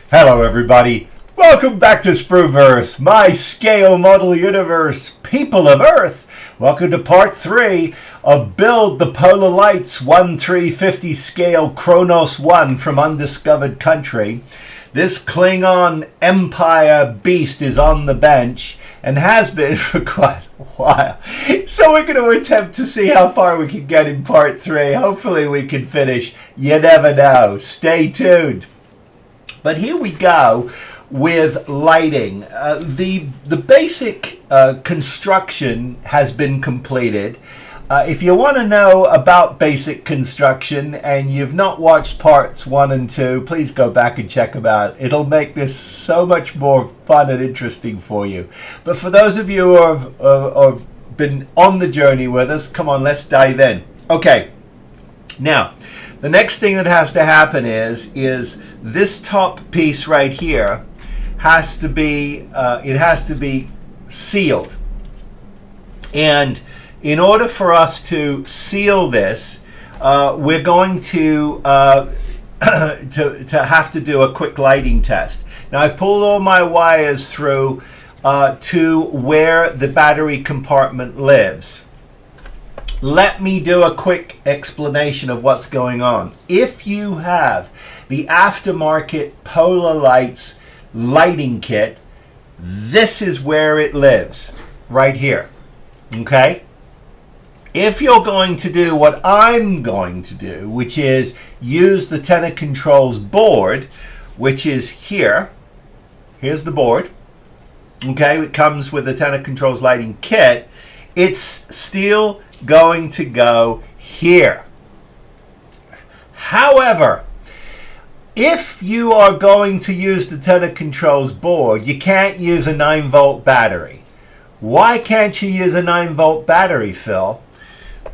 Hello everybody, welcome back to Sprueverse, my scale model universe, people of Earth. Welcome to part 3 of Build the PolarLights 1/350 scale Kronos One from Undiscovered Country. This Klingon Empire beast is on the bench and has been for quite a while. So we're going to attempt to see how far we can get in part 3. Hopefully we can finish. You never know. Stay tuned. But here we go with lighting. The basic construction has been completed. If you want to know about basic construction and you've not watched parts 1 and 2, please go back and check them out. It'll make this so much more fun and interesting for you. But for those of you who have been on the journey with us, come on, let's dive in. Okay, now, the next thing that has to happen is this top piece right here has to be sealed. And in order for us to seal this, we're going to have to do a quick lighting test. Now I've pulled all my wires through to where the battery compartment lives. Let me do a quick explanation of what's going on. If you have the aftermarket PolarLights lighting kit, this is where it lives, right here. Okay? If you're going to do what I'm going to do, which is use the Tenor Controls board, which is here. Here's the board. Okay, it comes with the Tenor Controls lighting kit. It's still going to go here. However, if you are going to use the Tenor Controls board, you can't use a 9-volt battery. Why can't you use a 9-volt battery, Phil?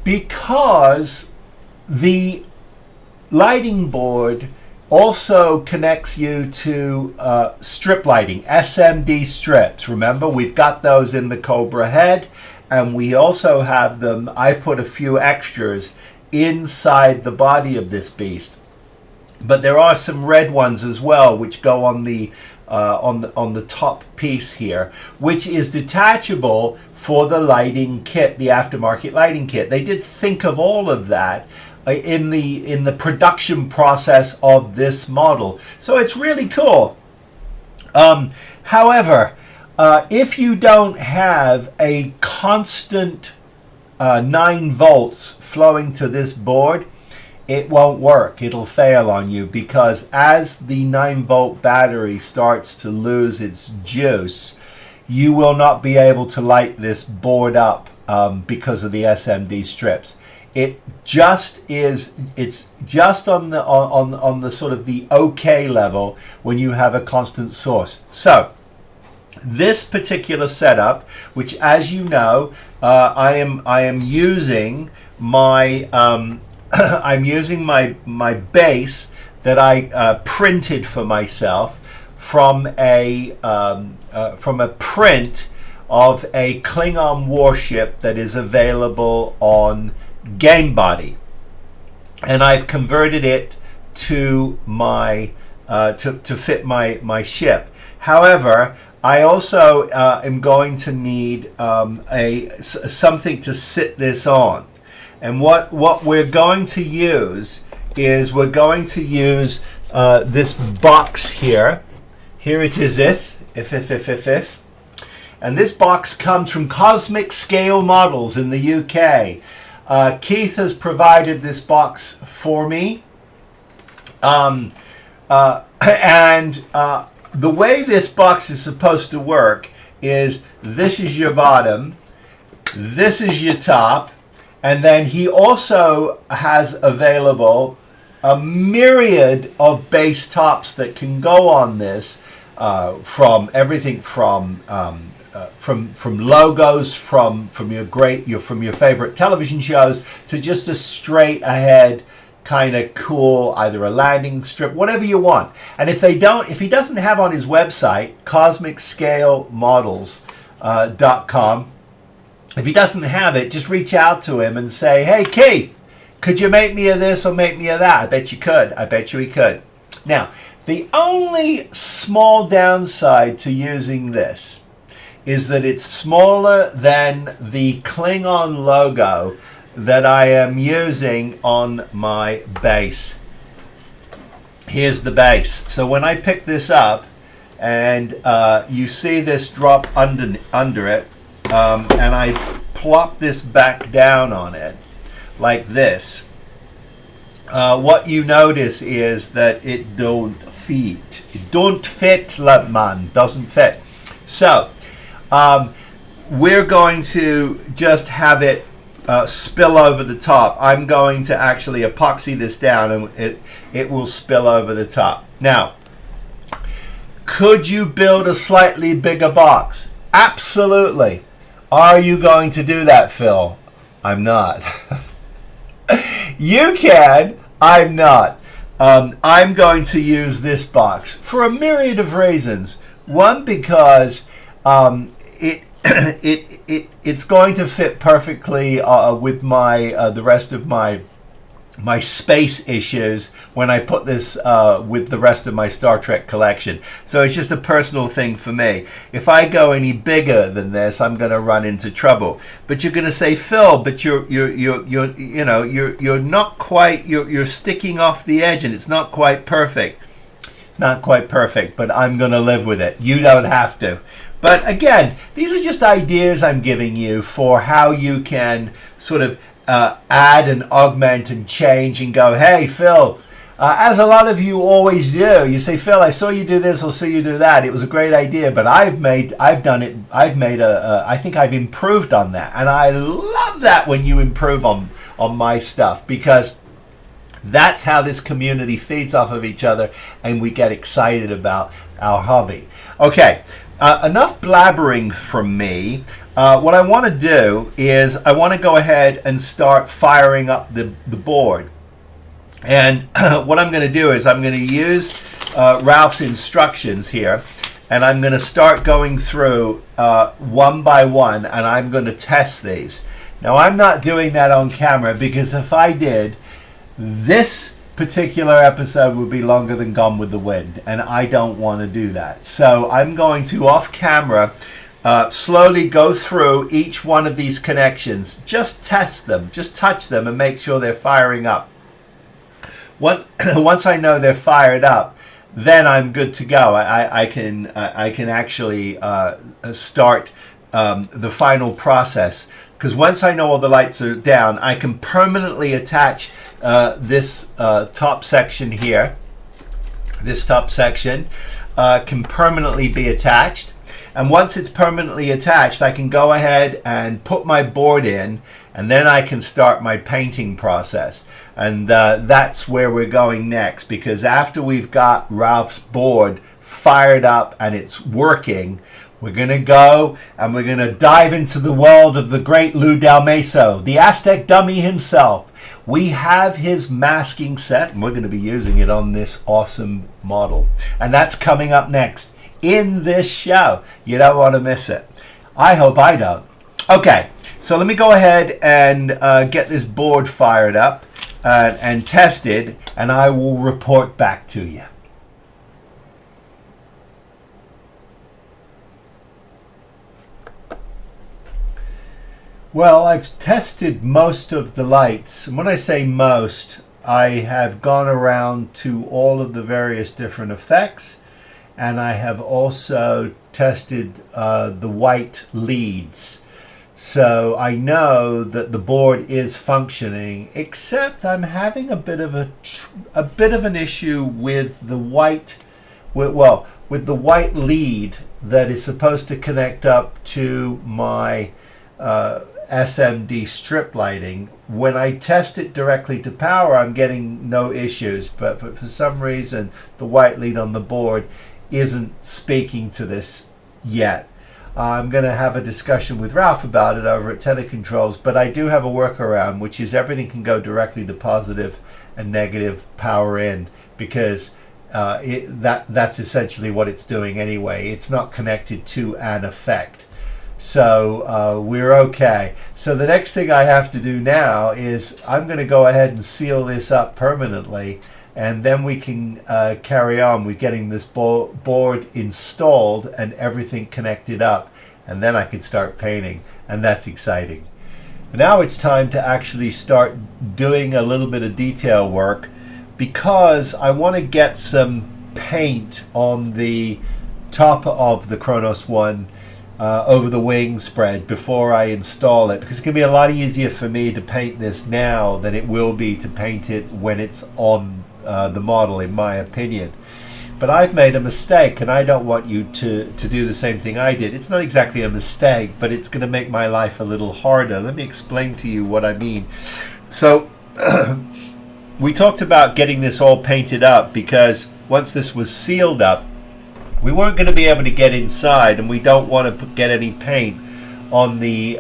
Because the lighting board also connects you to strip lighting, SMD strips. Remember, we've got those in the Cobra head, and we also have them. I've put a few extras inside the body of this beast, but there are some red ones as well, which go on the top piece here, which is detachable for the lighting kit, the aftermarket lighting kit. They did think of all of that in the production process of this model, so it's really cool. However, if you don't have a constant 9 volts flowing to this board, it won't work. It'll fail on you, because as the 9-volt battery starts to lose its juice, you will not be able to light this board up because of the SMD strips. It's just on the sort of the okay level when you have a constant source. So this particular setup, which, as you know, I am using my I'm using my base that I printed for myself from a print of a Klingon warship that is available on Game Body, and I've converted it to my to fit my ship. However, I also am going to need something to sit this on. And what we're going to use is we're going to use this box here. Here it is, if. And this box comes from Cosmic Scale Models in the UK. Keith has provided this box for me. And the way this box is supposed to work is this is your bottom, this is your top, and then he also has available a myriad of base tops that can go on this, from everything from logos from your favorite television shows to just a straight ahead kind of cool, either a landing strip, whatever you want. And if he doesn't have on his website, cosmicscalemodels.com, if he doesn't have it, just reach out to him and say, hey Keith, could you make me a this or make me a that? I bet you could. I bet you he could. Now, The only small downside to using this is that it's smaller than the Klingon logo that I am using on my base. Here's the base. So when I pick this up and you see this drop under it, and I plop this back down on it like this, what you notice is that it don't fit. It don't fit, man. Doesn't fit. So we're going to just have it spill over the top. I'm going to actually epoxy this down, and it will spill over the top. Now, could you build a slightly bigger box? Absolutely. Are you going to do that, Phil? I'm not. You can. I'm not. I'm going to use this box for a myriad of reasons. One, because it's going to fit perfectly with my the rest of my space issues when I put this with the rest of my Star Trek collection. So it's just a personal thing for me. If I go any bigger than this, I'm going to run into trouble. But you're going to say, Phil, but you're not quite, you're sticking off the edge, and it's not quite perfect. It's not quite perfect, but I'm going to live with it. You don't have to. But again, these are just ideas I'm giving you for how you can sort of add and augment and change and go, hey, Phil, as a lot of you always do, you say, Phil, I saw you do this, I'll see you do that. It was a great idea, but I think I've improved on that. And I love that when you improve on my stuff, because that's how this community feeds off of each other and we get excited about our hobby. Okay, enough blabbering from me. What I want to do is I want to go ahead and start firing up the board. And what I'm going to do is I'm going to use Ralph's instructions here, and I'm going to start going through one by one, and I'm going to test these. Now, I'm not doing that on camera, because if I did, this particular episode would be longer than Gone with the Wind, and I don't want to do that. So I'm going to, off camera, slowly go through each one of these connections. Just test them, just touch them, and make sure they're firing up. Once I know they're fired up, then I'm good to go. I can actually start the final process, because once I know all the lights are down, I can permanently attach this top section here. This top section can permanently be attached. And once it's permanently attached, I can go ahead and put my board in, and then I can start my painting process. And that's where we're going next, because after we've got Ralph's board fired up and it's working, we're going to go and we're going to dive into the world of the great Lou Dalmaso, the Aztec dummy himself. We have his masking set, and we're going to be using it on this awesome model. And that's coming up next in this show. You don't want to miss it. I hope I don't. Okay, so let me go ahead and get this board fired up and tested, and I will report back to you. Well, I've tested most of the lights. And when I say most, I have gone around to all of the various different effects, and I have also tested the white leads. So I know that the board is functioning, except I'm having a bit of an issue with the white, with the white lead that is supposed to connect up to my SMD strip lighting. When I test it directly to power, I'm getting no issues, but for some reason the white lead on the board isn't speaking to this yet. I'm going to have a discussion with Ralph about it over at Telecontrols, but I do have a workaround, which is everything can go directly to positive and negative power in, because that's essentially what it's doing anyway. It's not connected to an effect. So we're okay. So the next thing I have to do now is I'm going to go ahead and seal this up permanently and then we can carry on with getting this board installed and everything connected up, and then I can start painting, and that's exciting. Now it's time to actually start doing a little bit of detail work, because I want to get some paint on the top of the Kronos One over the wing spread before I install it, because it's going to be a lot easier for me to paint this now than it will be to paint it when it's on the model, in my opinion. But I've made a mistake, and I don't want you to do the same thing I did. It's not exactly a mistake, but it's going to make my life a little harder. Let me explain to you what I mean. So we talked about getting this all painted up, because once this was sealed up, we weren't going to be able to get inside, and we don't want to get any paint on the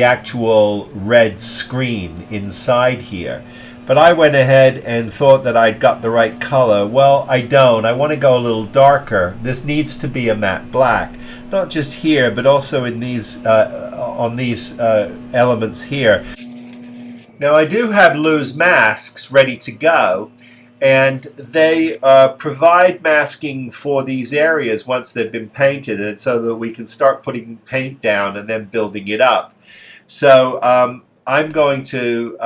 actual red screen inside here. But I went ahead and thought that I'd got the right color. Well, I don't. I want to go a little darker. This needs to be a matte black, not just here, but also in these on these elements here. Now, I do have loose masks ready to go, and they provide masking for these areas once they've been painted, and so that we can start putting paint down and then building it up. So I'm going to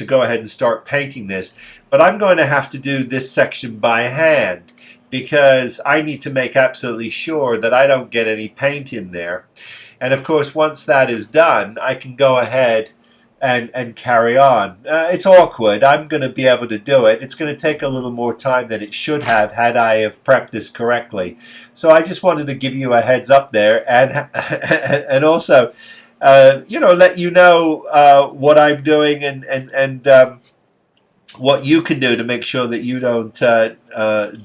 go ahead and start painting this, but I'm going to have to do this section by hand, because I need to make absolutely sure that I don't get any paint in there. And of course, once that is done, I can go ahead and carry on. It's awkward. I'm going to be able to do it. It's going to take a little more time than it should have had I have prepped this correctly. So I just wanted to give you a heads up there, and also you know, let you know what I'm doing, and what you can do to make sure that you don't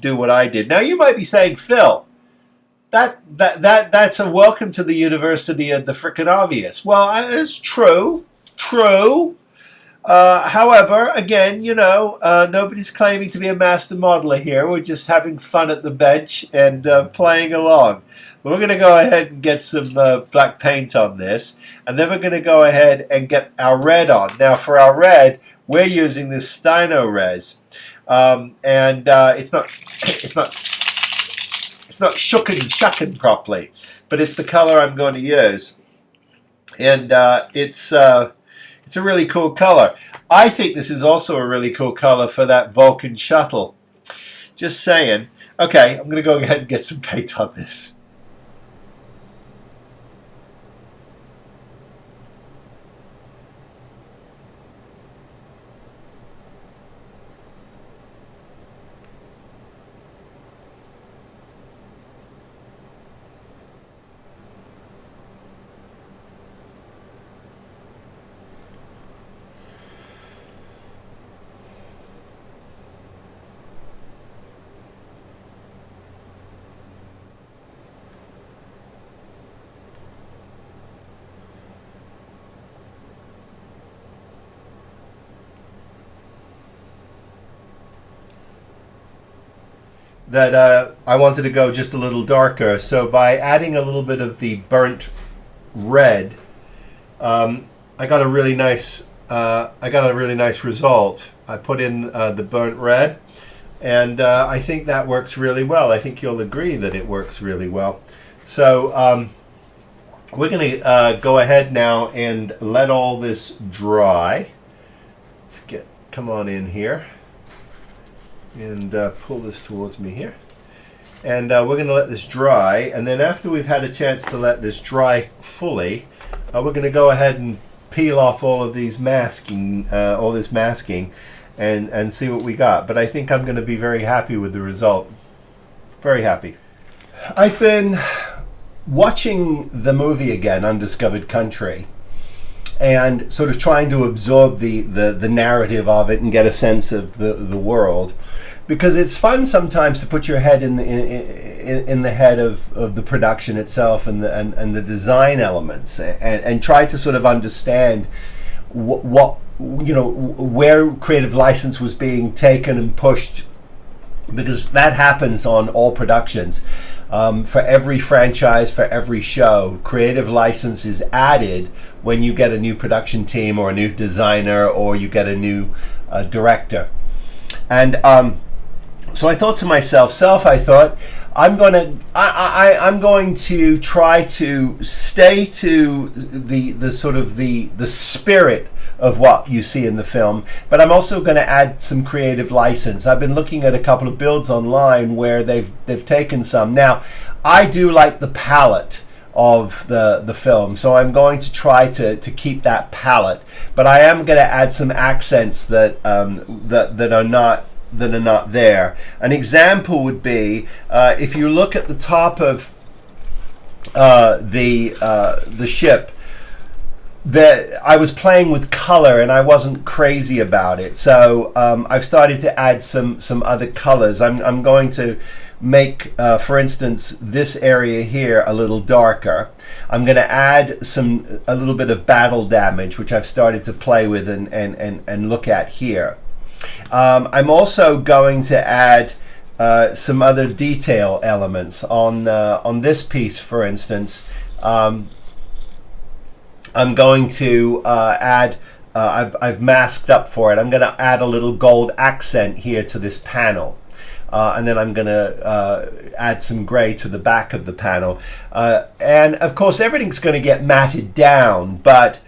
do what I did. Now, you might be saying, Phil, that's a welcome to the University of the frickin' obvious. Well, it's true. However, again, you know, nobody's claiming to be a master modeler here. We're just having fun at the bench and playing along. We're going to go ahead and get some black paint on this, and then we're going to go ahead and get our red on. Now, for our red, we're using this Steino Res, and it's not shucking properly, but it's the color I'm going to use, and it's a really cool color. I think this is also a really cool color for that Vulcan shuttle. Just saying. Okay, I'm going to go ahead and get some paint on this. That I wanted to go just a little darker, so by adding a little bit of the burnt red, I got a really nice result. I put in the burnt red, and I think that works really well. I think you'll agree that it works really well. So we're going to go ahead now and let all this dry. Let's come on in here and pull this towards me here, and we're going to let this dry, and then after we've had a chance to let this dry fully, we're going to go ahead and peel off all of these masking, and see what we got. But I think I'm going to be very happy with the result. Very happy. I've been watching the movie again, Undiscovered Country, and sort of trying to absorb the narrative of it and get a sense of the world, because it's fun sometimes to put your head in the head of the production itself and the design elements, and try to sort of understand what you know, where creative license was being taken and pushed, because that happens on all productions. For every franchise, for every show, creative license is added when you get a new production team or a new designer or you get a new director. And so I thought to myself, I'm going to try to stay to the sort of the spirit of what you see in the film, but I'm also going to add some creative license. I've been looking at a couple of builds online where they've taken some. Now, I do like the palette of the film, so I'm going to try to keep that palette, but I am going to add some accents that that are not there. An example would be if you look at the top of the ship, that I was playing with color and I wasn't crazy about it, so I've started to add some other colors. I'm going to make for instance this area here a little darker. I'm going to add a little bit of battle damage, which I've started to play with and look at here. I'm also going to add some other detail elements on this piece, for instance. I'm going to add, I've masked up for it, I'm going to add a little gold accent here to this panel. And then I'm going to add some gray to the back of the panel. And of course everything's going to get matted down, but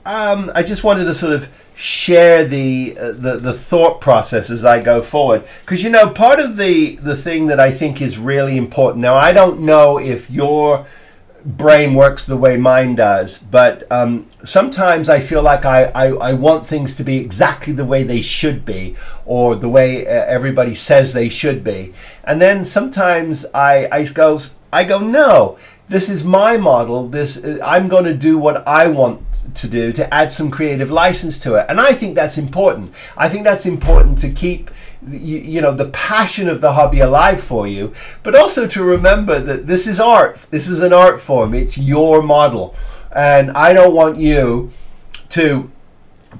I just wanted to sort of share the thought process as I go forward, because you know, part of the thing that I think is really important, now I don't know if your brain works the way mine does, but sometimes I feel like I want things to be exactly the way they should be, or the way everybody says they should be, and then sometimes I go no, this is my model, I'm going to do what I want to do, to add some creative license to it. And I think that's important. I think that's important to keep you know, the passion of the hobby alive for you, but also to remember that this is art. This is an art form. It's your model, and I don't want you to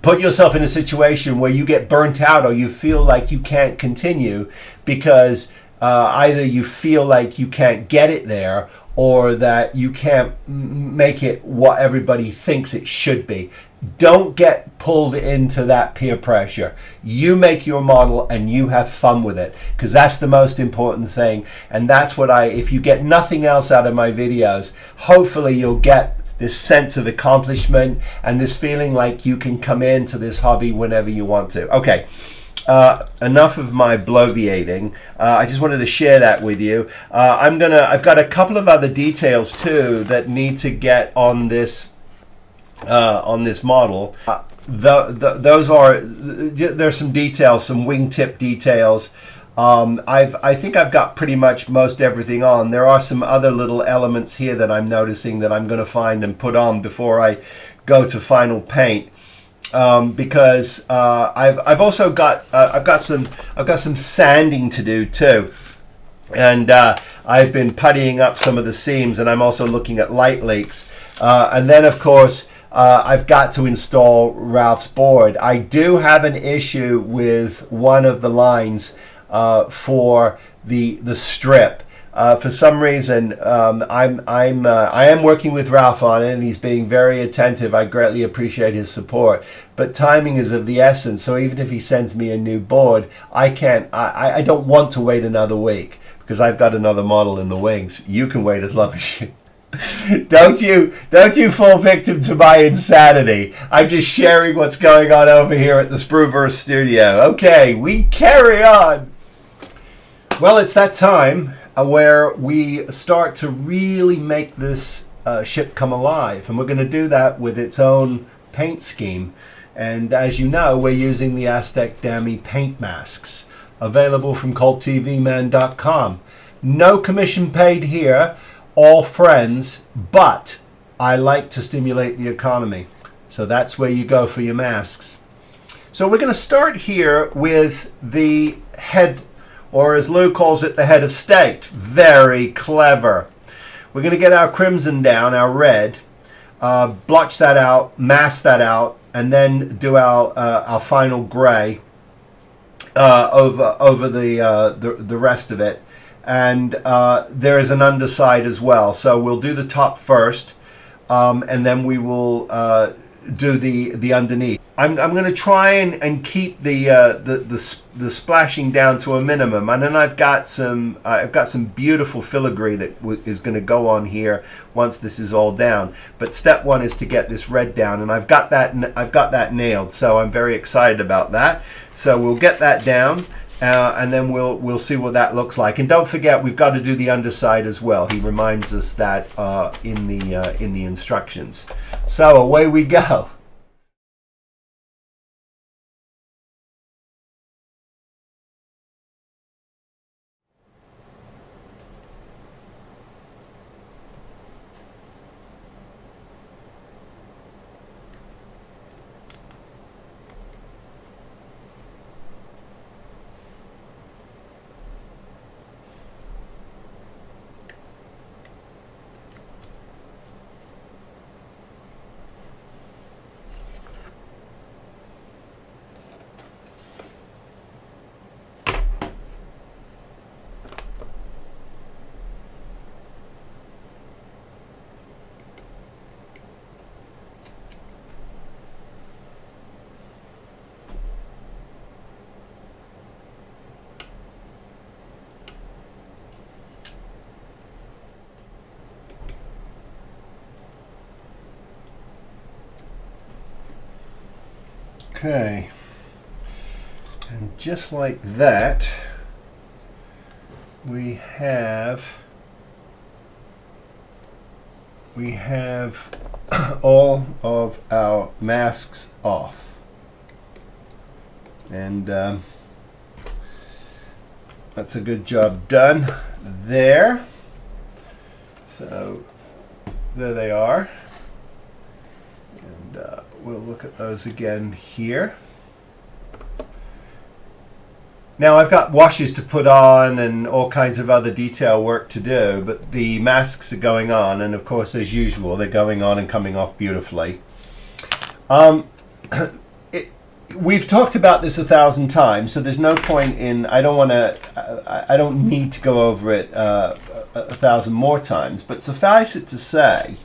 put yourself in a situation where you get burnt out or you feel like you can't continue because either you feel like you can't get it there, or that you can't make it what everybody thinks it should be. Don't get pulled into that peer pressure. You make your model and you have fun with it, because that's the most important thing. And that's what if you get nothing else out of my videos, hopefully you'll get this sense of accomplishment and this feeling like you can come into this hobby whenever you want to. Okay. Enough of my bloviating. I just wanted to share that with you. I've got a couple of other details too that need to get on this model. There's some details, some wingtip details. I think I've got pretty much most everything on. There are some other little elements here that I'm noticing that I'm going to find and put on before I go to final paint. Because I've also got I've got some sanding to do too, and I've been puttying up some of the seams, and I'm also looking at light leaks, and then of course I've got to install Ralph's board. I do have an issue with one of the lines for the strip. For some reason, I am working with Ralph on it, and he's being very attentive. I greatly appreciate his support. But timing is of the essence. So even if he sends me a new board, I don't want to wait another week, because I've got another model in the wings. You can wait as long as you. Don't you fall victim to my insanity. I'm just sharing what's going on over here at the Sprueverse studio. Okay, we carry on. Well, it's that time where we start to really make this ship come alive, and we're going to do that with its own paint scheme. And as you know, we're using the Aztec Dummy paint masks, available from CultTVman.com. No commission paid here, all friends, but I like to stimulate the economy, so that's where you go for your masks. So we're going to start here with the head, or as Lou calls it, the head of state. Very clever. We're going to get our crimson down, our red, blotch that out, mask that out, and then do our final gray over the rest of it. And there is an underside as well. So we'll do the top first, and then we will do the underneath. I'm going to try and keep the splashing down to a minimum, and then I've got some beautiful filigree that is going to go on here once this is all down. But step one is to get this red down, and I've got that nailed, so I'm very excited about that. So we'll get that down. And then we'll see what that looks like. And don't forget, we've got to do the underside as well. He reminds us that in the instructions. So away we go. Okay, and just like that, we have all of our masks off, and that's a good job done there. So there they are. We'll look at those again here. Now I've got washes to put on and all kinds of other detail work to do, but the masks are going on, and of course, as usual, they're going on and coming off beautifully. We've talked about this 1,000 times, so there's no point in, I don't need to go over it 1,000 more times, but suffice it to say,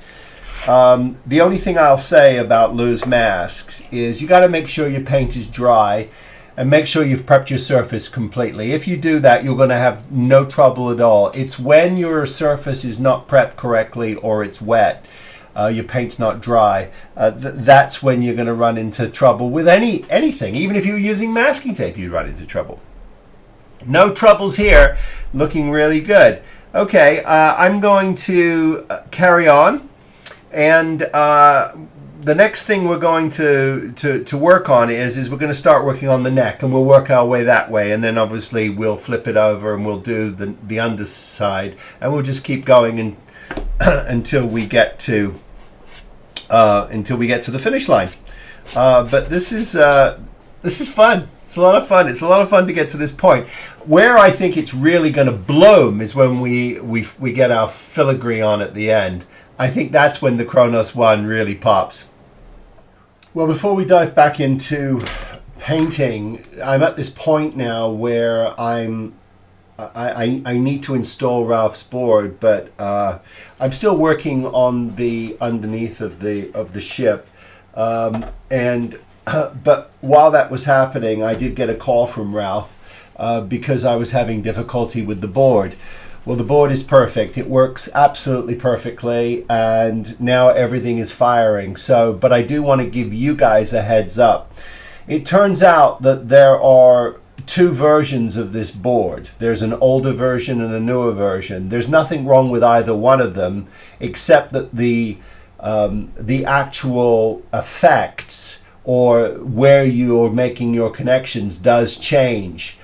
the only thing I'll say about loose masks is you got to make sure your paint is dry and make sure you've prepped your surface completely. If you do that, you're going to have no trouble at all. It's when your surface is not prepped correctly or it's wet, your paint's not dry, that's when you're going to run into trouble with anything. Even if you're using masking tape, you run into trouble. No troubles here, looking really good. Okay, I'm going to carry on. And the next thing we're going to work on is we're going to start working on the neck, and we'll work our way that way, and then obviously we'll flip it over and we'll do the underside, and we'll just keep going until we get to the finish line. But this is fun. It's a lot of fun. It's a lot of fun to get to this point. Where I think it's really going to bloom is when we get our filigree on at the end. I think that's when the Kronos One really pops. Well, before we dive back into painting, I'm at this point now where I need to install Ralph's board, but I'm still working on the underneath of the ship, but while that was happening, I did get a call from Ralph because I was having difficulty with the board. Well, the board is perfect. It works absolutely perfectly, and now everything is firing. So, but I do want to give you guys a heads up. It turns out that there are two versions of this board. There's an older version and a newer version. There's nothing wrong with either one of them, except that the actual effects or where you're making your connections does change.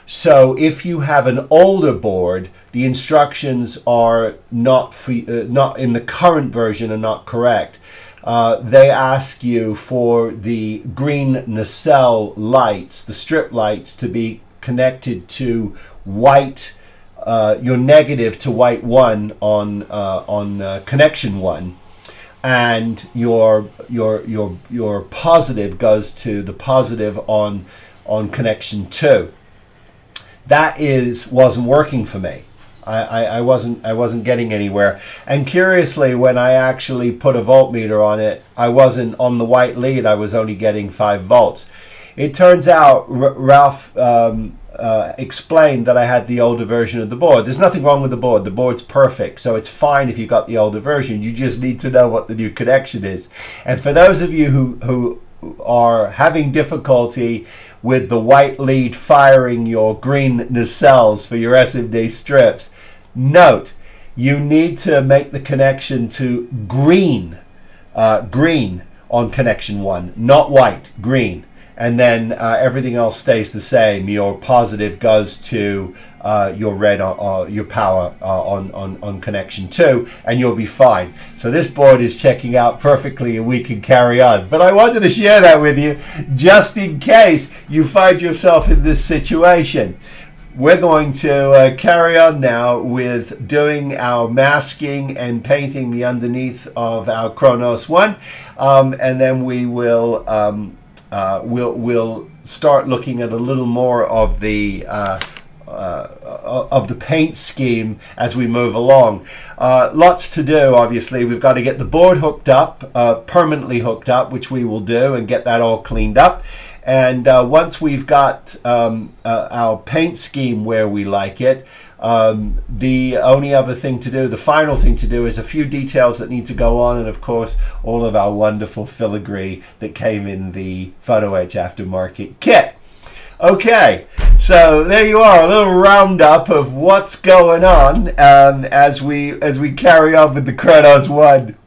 So if you have an older board, the instructions are not in the current version are not correct. They ask you for the green nacelle lights, the strip lights, to be connected to white, your negative to white 1 on connection 1, and your positive goes to the positive on connection 2. That wasn't working for me. I wasn't getting anywhere. And curiously, when I actually put a voltmeter on it, I wasn't on the white lead. I was only getting 5 volts. It turns out Ralph explained that I had the older version of the board. There's nothing wrong with the board. The board's perfect, so it's fine if you got the older version. You just need to know what the new connection is. And for those of you who are having difficulty with the white lead firing your green nacelles for your SMD strips, note, you need to make the connection to green on connection 1, not white, green. And then everything else stays the same. Your positive goes to your red or your power on connection 2, and you'll be fine. So this board is checking out perfectly, and we can carry on. But I wanted to share that with you just in case you find yourself in this situation. We're going to carry on now with doing our masking and painting the underneath of our Kronos One, and then we will we'll start looking at a little more of the paint scheme as we move along. Lots to do, obviously. We've got to get the board hooked up, permanently hooked up, which we will do, and get that all cleaned up. And once we've got our paint scheme where we like it, the only other thing to do, the final thing to do, is a few details that need to go on, and of course all of our wonderful filigree that came in the Photoetch aftermarket kit. Okay, so there you are, a little roundup of what's going on as we carry on with the Kronos One.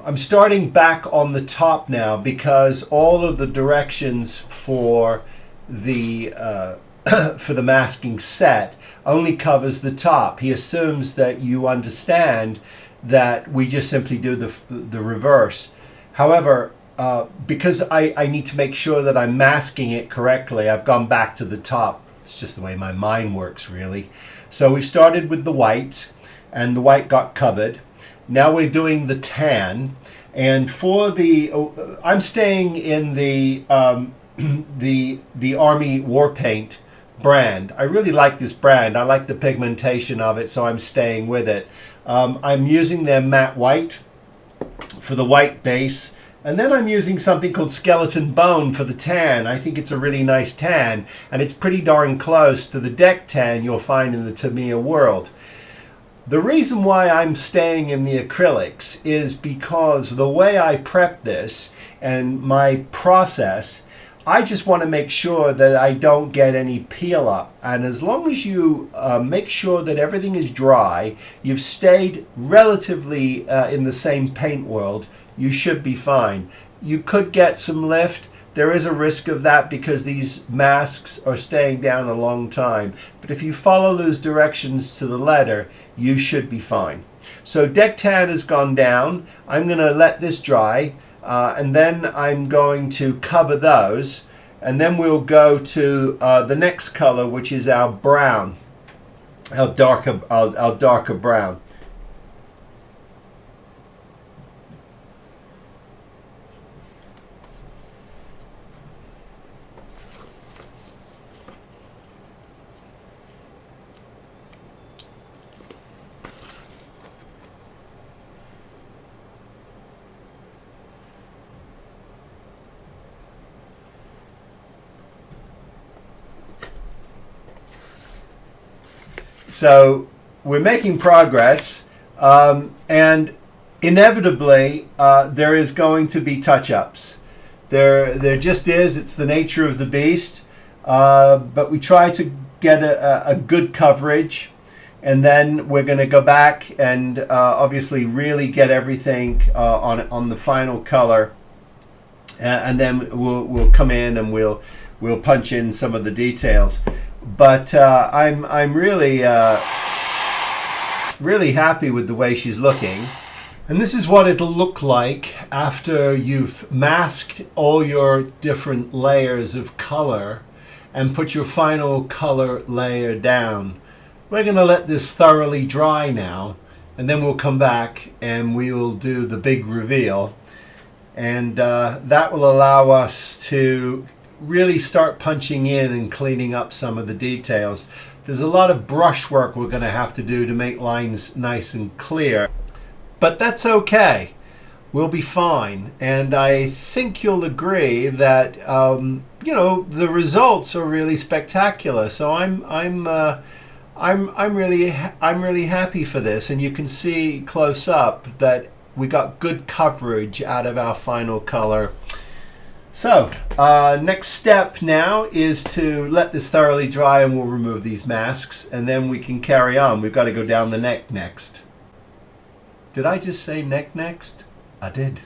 I'm starting back on the top now because all of the directions for the masking set only covers the top. He assumes that you understand that we just simply do the reverse. However, because I need to make sure that I'm masking it correctly, I've gone back to the top. It's just the way my mind works, really. So we started with the white, and the white got covered. Now we're doing the tan, and for the I'm staying in the the Army War Paint brand. I really like this brand. I like the pigmentation of it, so I'm staying with it. I'm using their matte white for the white base, and then I'm using something called Skeleton Bone for the tan. I think it's a really nice tan, and it's pretty darn close to the deck tan you'll find in the Tamiya world. The reason why I'm staying in the acrylics is because the way I prep this and my process, I just want to make sure that I don't get any peel up. And as long as you make sure that everything is dry, you've stayed relatively in the same paint world, you should be fine. You could get some lift. There is a risk of that because these masks are staying down a long time. But if you follow those directions to the letter, you should be fine. So deck tan has gone down. I'm going to let this dry, and then I'm going to cover those. And then we'll go to the next color, which is our brown, our darker brown. So we're making progress, and inevitably there is going to be touch-ups. There just is. It's the nature of the beast. But we try to get a good coverage, and then we're going to go back and obviously really get everything on the final color, and then we'll come in and we'll punch in some of the details. But I'm really really happy with the way she's looking. And this is what it'll look like after you've masked all your different layers of color and put your final color layer down. We're going to let this thoroughly dry now, and then we'll come back and we will do the big reveal. And that will allow us to really start punching in and cleaning up some of the details. There's a lot of brush work we're going to have to do to make lines nice and clear. But that's okay. We'll be fine. And I think you'll agree that you know, the results are really spectacular. So I'm really happy for this. And you can see close up that we got good coverage out of our final color. So next step now is to let this thoroughly dry, and we'll remove these masks, and then we can carry on. We've got to go down the neck next. Did I just say neck next? I did.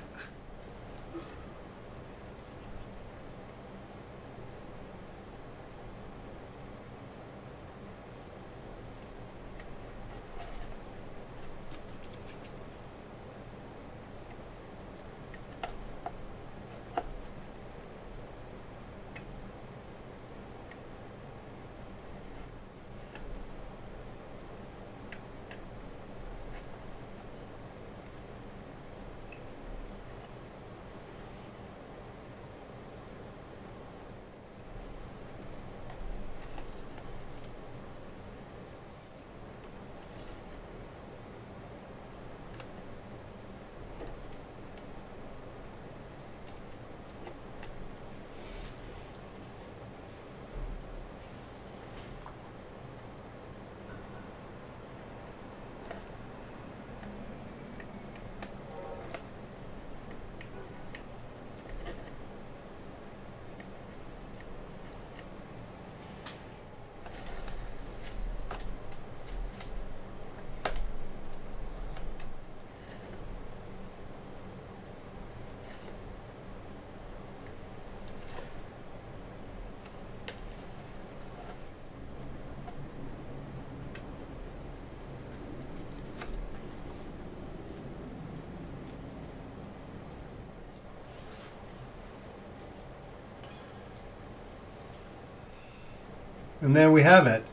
And there we have it.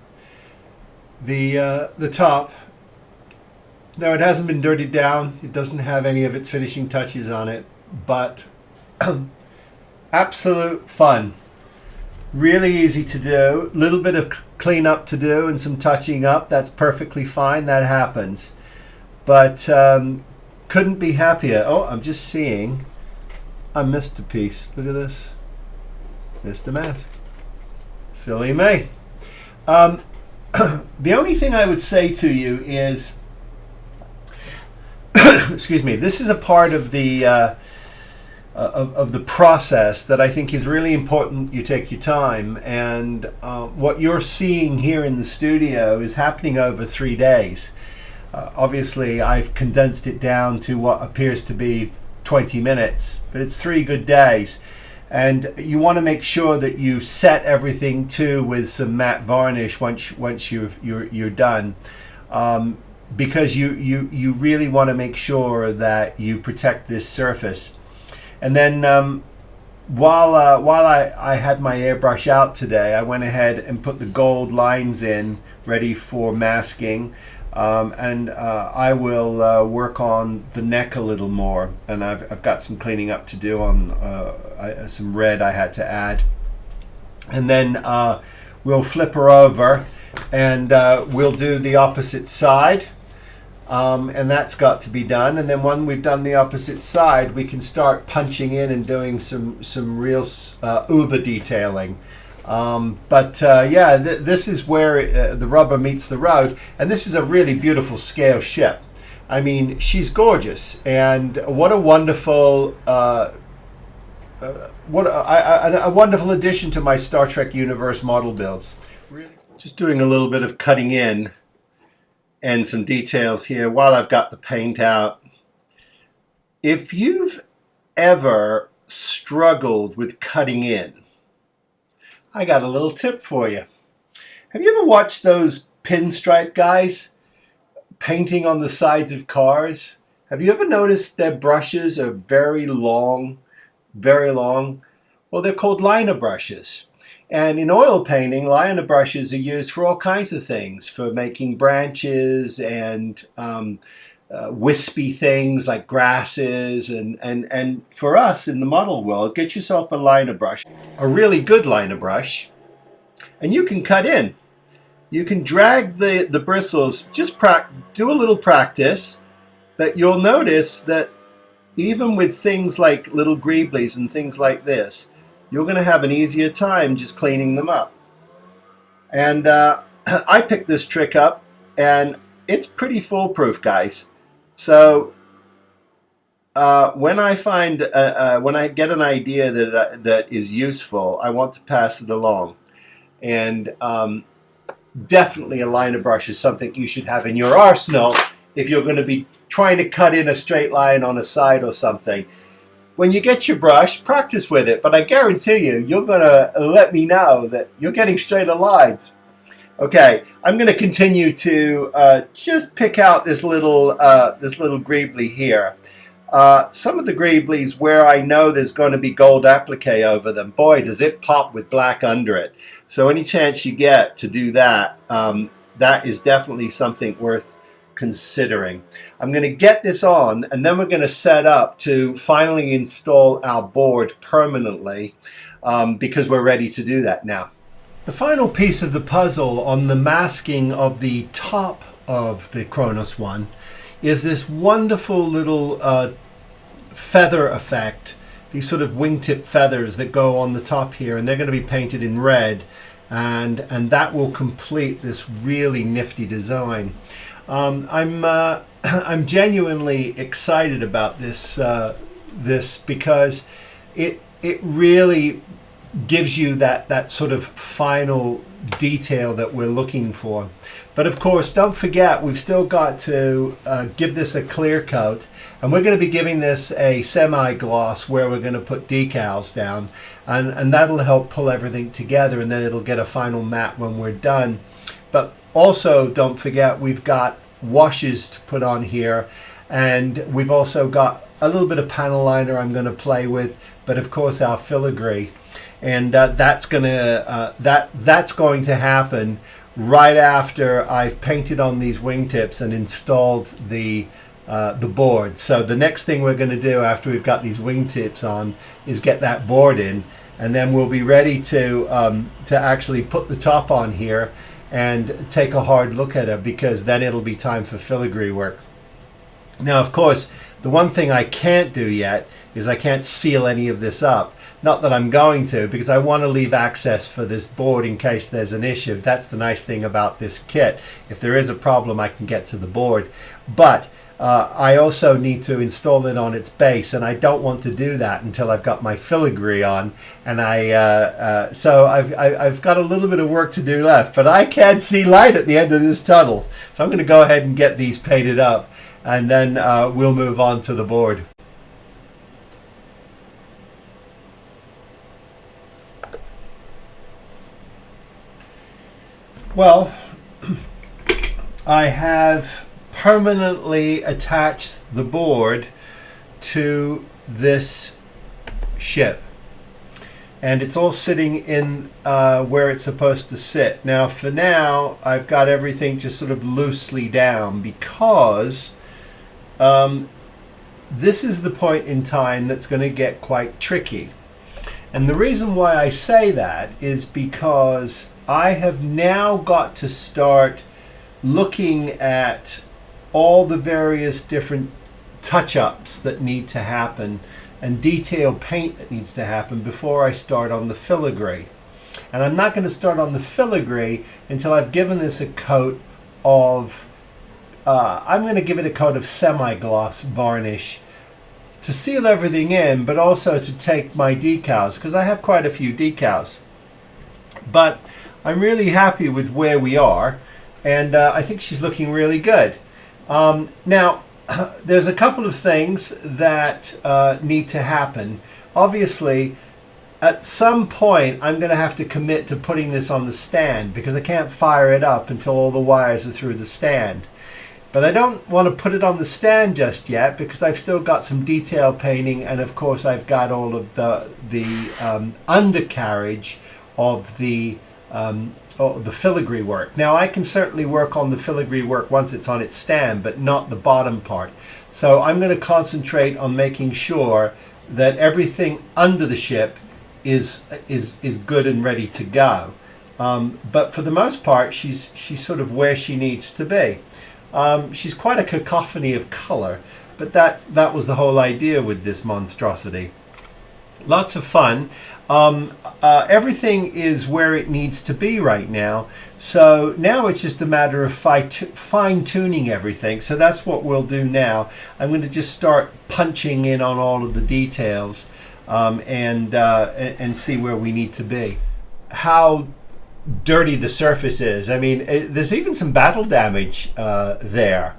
The top. Now it hasn't been dirtied down. It doesn't have any of its finishing touches on it, but absolute fun. Really easy to do. A little bit of cleanup to do and some touching up. That's perfectly fine. That happens. But couldn't be happier. Oh, I'm just seeing I missed a piece. Look at this. Missed the mask. Silly me. The only thing I would say to you is, excuse me, this is a part of the process that I think is really important. You take your time, and what you're seeing here in the studio is happening over 3 days. Obviously, I've condensed it down to what appears to be 20 minutes, but it's 3 good days. And you want to make sure that you set everything too with some matte varnish once you're done, because you really want to make sure that you protect this surface. And then while I had my airbrush out today, I went ahead and put the gold lines in, ready for masking. And I will work on the neck a little more, and I've got some cleaning up to do on some red I had to add. And then we'll flip her over, and we'll do the opposite side, and that's got to be done. And then when we've done the opposite side, we can start punching in and doing some real uber detailing. Yeah, this is where the rubber meets the road, and this is a really beautiful scale ship. I mean, she's gorgeous, and what a wonderful a wonderful addition to my Star Trek universe model builds. Really, just doing a little bit of cutting in and some details here while I've got the paint out. If you've ever struggled with cutting in, I got a little tip for you. Have you ever watched those pinstripe guys painting on the sides of cars? Have you ever noticed their brushes are very long, very long? Well, they're called liner brushes. And in oil painting, liner brushes are used for all kinds of things, for making branches and wispy things like grasses. And for us in the model world, get yourself a liner brush, a really good liner brush, and you can cut in. You can drag the bristles, just do a little practice, but you'll notice that even with things like little greeblies and things like this, you're going to have an easier time just cleaning them up. And I picked this trick up, and it's pretty foolproof, guys. So when I get an idea that is useful, I want to pass it along. And definitely a liner brush is something you should have in your arsenal if you're going to be trying to cut in a straight line on a side or something. When you get your brush, practice with it, but I guarantee you, you're going to let me know that you're getting straighter lines. Okay, I'm going to continue to just pick out this little greebly here. Some of the greeblies where I know there's going to be gold applique over them, boy, does it pop with black under it. So any chance you get to do that, that is definitely something worth considering. I'm going to get this on, and then we're going to set up to finally install our board permanently, because we're ready to do that now. The final piece of the puzzle on the masking of the top of the Kronos One is this wonderful little feather effect, these sort of wingtip feathers that go on the top here, and they're going to be painted in red, and that will complete this really nifty design. I'm genuinely excited about this because it really gives you that sort of final detail that we're looking for. But of course, don't forget, we've still got to give this a clear coat, and we're going to be giving this a semi-gloss where we're going to put decals down, and that'll help pull everything together, and then it'll get a final matte when we're done. But also, don't forget, we've got washes to put on here, and we've also got a little bit of panel liner I'm going to play with, but of course our filigree, and that's going to happen right after I've painted on these wingtips and installed the board. So the next thing we're going to do after we've got these wingtips on is get that board in, and then we'll be ready to actually put the top on here and take a hard look at it, because then it'll be time for filigree work. Now, of course, the one thing I can't do yet is I can't seal any of this up. Not that I'm going to, because I want to leave access for this board in case there's an issue. That's the nice thing about this kit. If there is a problem, I can get to the board. But I also need to install it on its base, and I don't want to do that until I've got my filigree on. And so I've got a little bit of work to do left, but I can see light at the end of this tunnel. So I'm going to go ahead and get these painted up, and then we'll move on to the board. Well, I have permanently attached the board to this ship, and it's all sitting in where it's supposed to sit. Now, for now, I've got everything just sort of loosely down, because this is the point in time that's going to get quite tricky. And the reason why I say that is because I have now got to start looking at all the various different touch-ups that need to happen and detail paint that needs to happen before I start on the filigree. And I'm not going to start on the filigree until I've given this a coat of, I'm going to give it a coat of semi-gloss varnish to seal everything in, but also to take my decals, because I have quite a few decals. But I'm really happy with where we are, and I think she's looking really good. Now, there's a couple of things that need to happen. Obviously, at some point, I'm going to have to commit to putting this on the stand, because I can't fire it up until all the wires are through the stand. But I don't want to put it on the stand just yet because I've still got some detail painting, and of course I've got all of the undercarriage of the filigree work. Now I can certainly work on the filigree work once it's on its stand, but not the bottom part. So I'm going to concentrate on making sure that everything under the ship is good and ready to go. But for the most part, she's sort of where she needs to be. She's quite a cacophony of color, but that was the whole idea with this monstrosity. Lots of fun. Everything is where it needs to be right now. So now it's just a matter of fine-tuning everything. So that's what we'll do now. I'm going to just start punching in on all of the details and see where we need to be. How dirty the surface is. I mean, there's even some battle damage there.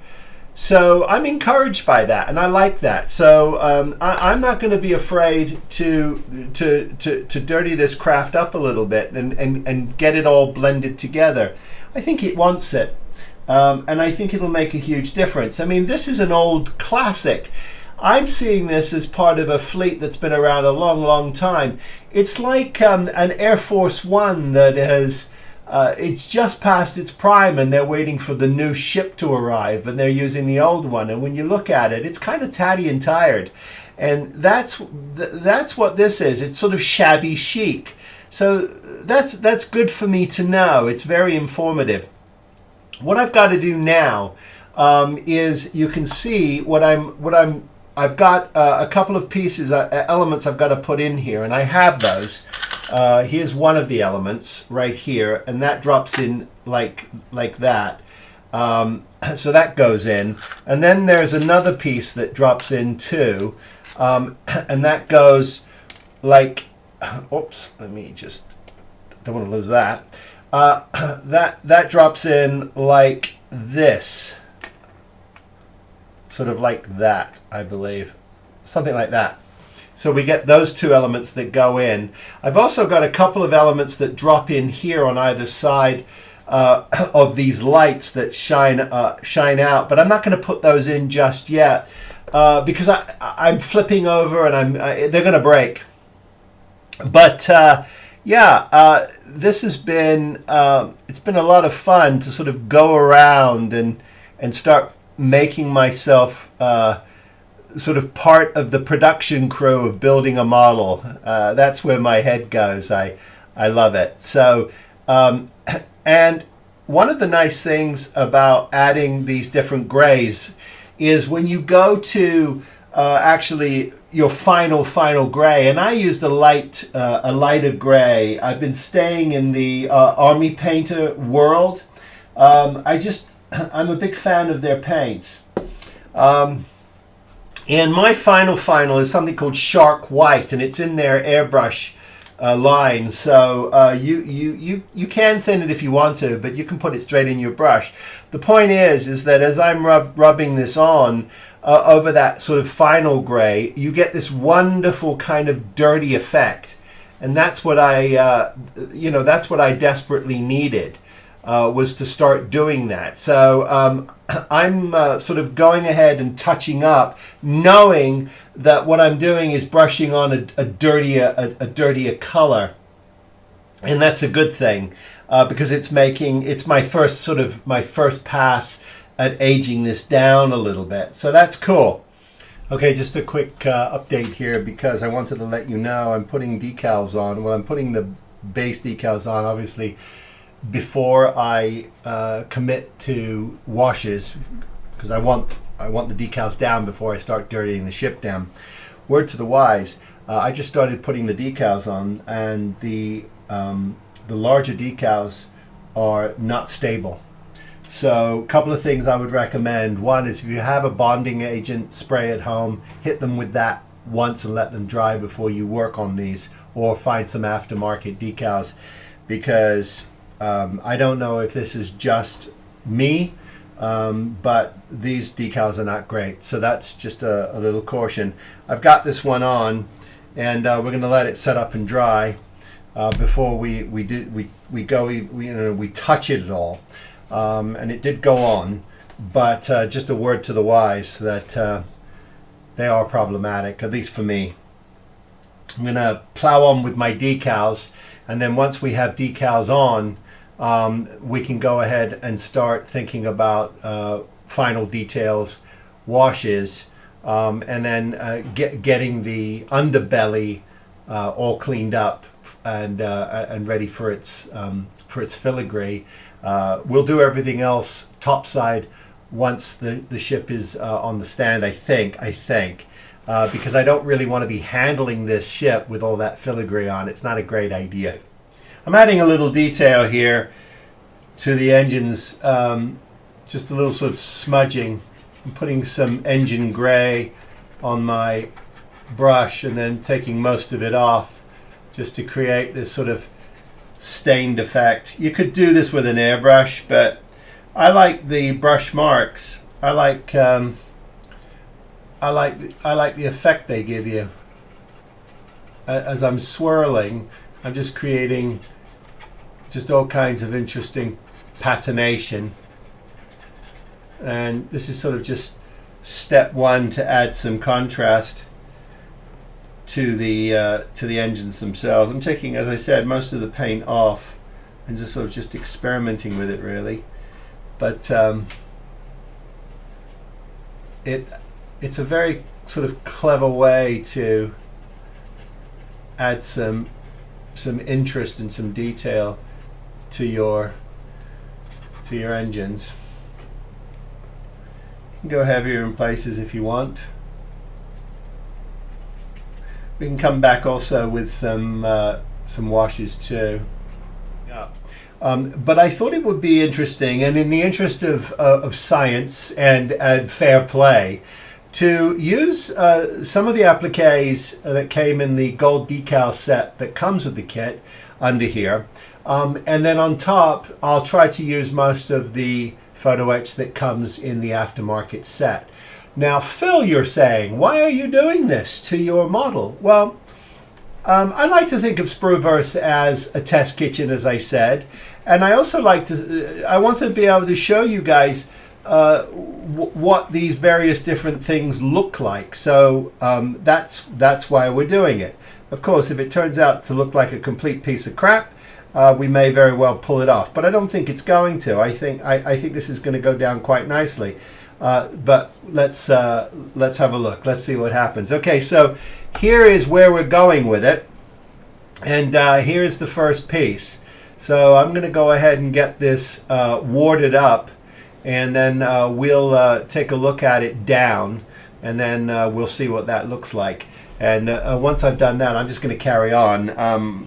So I'm encouraged by that, and I like that. So I'm not going to be afraid to dirty this craft up a little bit and get it all blended together. I think it wants it, and I think it'll make a huge difference. I mean, this is an old classic. I'm seeing this as part of a fleet that's been around a long, long time. It's like an Air Force One that has it's just past its prime, and they're waiting for the new ship to arrive, and they're using the old one. And when you look at it, it's kind of tatty and tired, and that's what this is. It's sort of shabby chic. So that's good for me to know. It's very informative. What I've got to do now is, you can see I've got a couple of pieces, elements I've got to put in here, and I have those. Here's one of the elements right here, and that drops in like that. So that goes in, and then there's another piece that drops in too, and that goes like, oops, let me just, don't want to lose that. That drops in like this, sort of like that, I believe, something like that. So we get those two elements that go in. I've also got a couple of elements that drop in here on either side of these lights that shine out, but I'm not going to put those in just yet because I'm flipping over and they're going to break. But yeah, this has been it's been a lot of fun to sort of go around and start making myself sort of part of the production crew of building a model. That's where my head goes. I love it. So, and one of the nice things about adding these different grays is when you go to actually your final gray, and I used a lighter gray. I've been staying in the Army Painter world. I'm a big fan of their paints. And my final is something called Shark White, and it's in their airbrush line. So you can thin it if you want to, but you can put it straight in your brush. The point is that as I'm rubbing this on over that sort of final gray, you get this wonderful kind of dirty effect, and that's what that's what I desperately needed. Was to start doing that. So I'm sort of going ahead and touching up, knowing that what I'm doing is brushing on a dirtier color, and that's a good thing because it's my first pass at aging this down a little bit. So that's cool. Okay, just a quick update here because I wanted to let you know I'm putting decals on. Well, I'm putting the base decals on, obviously, before I commit to washes, because I want the decals down before I start dirtying the ship down. Word to the wise, I just started putting the decals on, and the larger decals are not stable. So a couple of things I would recommend. One is, if you have a bonding agent spray at home, hit them with that once and let them dry before you work on these, or find some aftermarket decals, because I don't know if this is just me, but these decals are not great. So that's just a little caution. I've got this one on, and we're going to let it set up and dry before we touch it at all. And it did go on, but just a word to the wise that they are problematic, at least for me. I'm going to plow on with my decals, and then once we have decals on, we can go ahead and start thinking about final details, washes, and then getting the underbelly all cleaned up and ready for its filigree. We'll do everything else topside once the ship is on the stand, I think, because I don't really want to be handling this ship with all that filigree on. It's not a great idea. I'm adding a little detail here to the engines, just a little sort of smudging. I'm putting some engine gray on my brush and then taking most of it off just to create this sort of stained effect. You could do this with an airbrush, but I like the brush marks. I like the effect they give you. As I'm swirling, I'm just creating just all kinds of interesting patination. And this is sort of just step one to add some contrast to the engines themselves. I'm taking, as I said, most of the paint off and just sort of just experimenting with it, really. But it's a very sort of clever way to add some interest and some detail to your engines. You can go heavier in places if you want. We can come back also with some washes too. Yeah. But I thought it would be interesting, and in the interest of science and fair play, to use some of the appliques that came in the gold decal set that comes with the kit under here. And then on top, I'll try to use most of the Photoetch that comes in the aftermarket set. Now, Phil, you're saying, why are you doing this to your model? Well, I like to think of Sprueverse as a test kitchen, as I said. And I also like to, I want to be able to show you guys what these various different things look like. So that's why we're doing it. Of course, if it turns out to look like a complete piece of crap, we may very well pull it off. But I don't think it's going to. I think this is going to go down quite nicely. But let's have a look. Let's see what happens. Okay, so here is where we're going with it. And here's the first piece. So I'm going to go ahead and get this warded up, and then we'll take a look at it down, and then we'll see what that looks like. And once I've done that, I'm just going to carry on.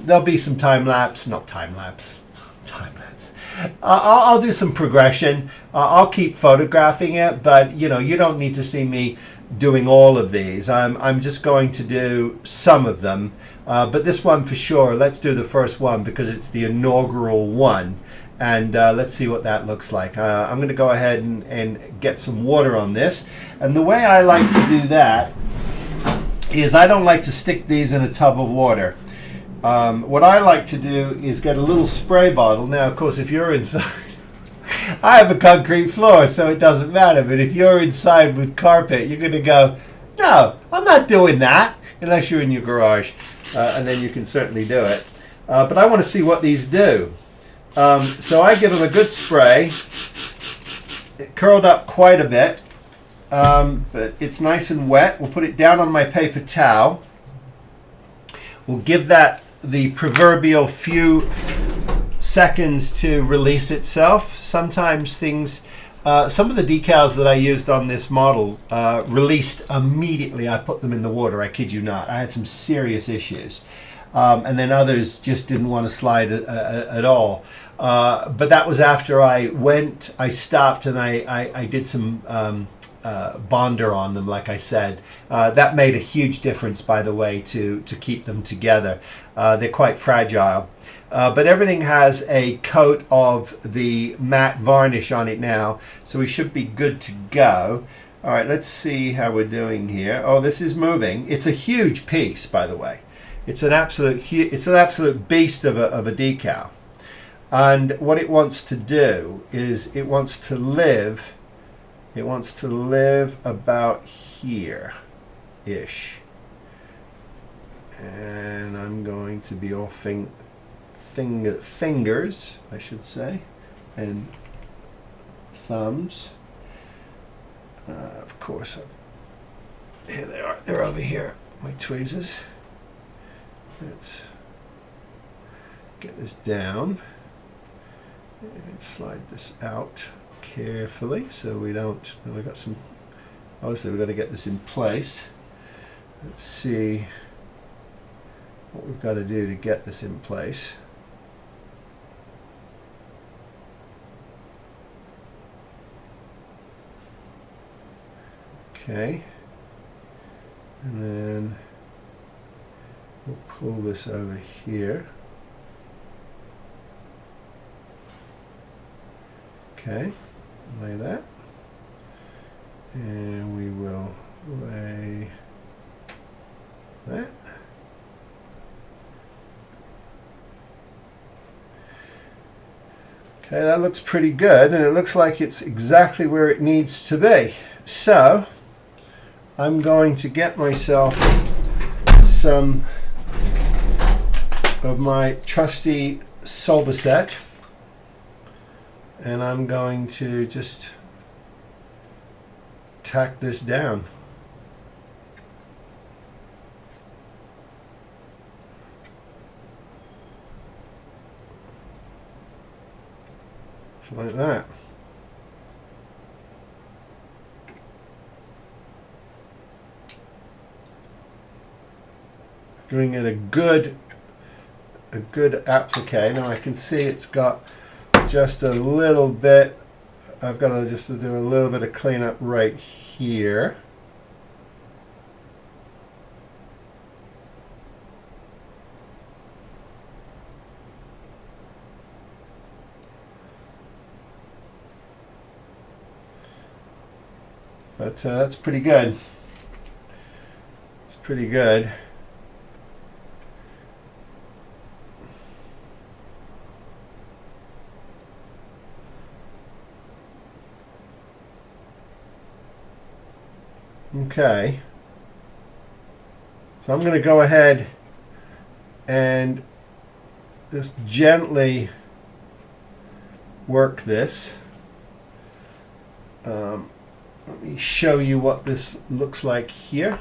There'll be some time-lapse, not time-lapse, time-lapse. I'll do some progression. I'll keep photographing it, but you don't need to see me doing all of these. I'm just going to do some of them. But this one for sure, let's do the first one because it's the inaugural one. And let's see what that looks like. I'm going to go ahead and get some water on this. And the way I like to do that is I don't like to stick these in a tub of water. What I like to do is get a little spray bottle. Now, of course, if you're inside, I have a concrete floor, so it doesn't matter. But if you're inside with carpet, you're going to go, no, I'm not doing that, unless you're in your garage. And then you can certainly do it. But I want to see what these do. So I give them a good spray. It curled up quite a bit. But it's nice and wet. We'll put it down on my paper towel. We'll give that the proverbial few seconds to release itself. Sometimes things, some of the decals that I used on this model released immediately. I put them in the water, I kid you not. I had some serious issues. And then others just didn't want to slide at all. But that was after I stopped and I did some bonder on them, like I said. That made a huge difference, by the way, to keep them together. They're quite fragile. But everything has a coat of the matte varnish on it now, so we should be good to go. All right, let's see how we're doing here. Oh, this is moving. It's a huge piece, by the way. It's an absolute beast of a decal. And what it wants to do is it wants to live It wants to live about here-ish. And I'm going to be all fingers, I should say, and thumbs. Of course, here they are. They're over here, my tweezers. Let's get this down and slide this out carefully so we don't. And we've got some. Obviously, we've got to get this in place. Let's see what we've got to do to get this in place. Okay, and then we'll pull this over here. Okay, lay that, and we will lay that. Okay, that looks pretty good, and it looks like it's exactly where it needs to be. So I'm going to get myself some of my trusty solder set, and I'm going to just tack this down. Like that. Giving it a good applique. Now I can see it's got just a little bit. I've got to just do a little bit of cleanup right here. But that's pretty good. It's pretty good. Okay. So I'm going to go ahead and just gently work this. Let me show you what this looks like here.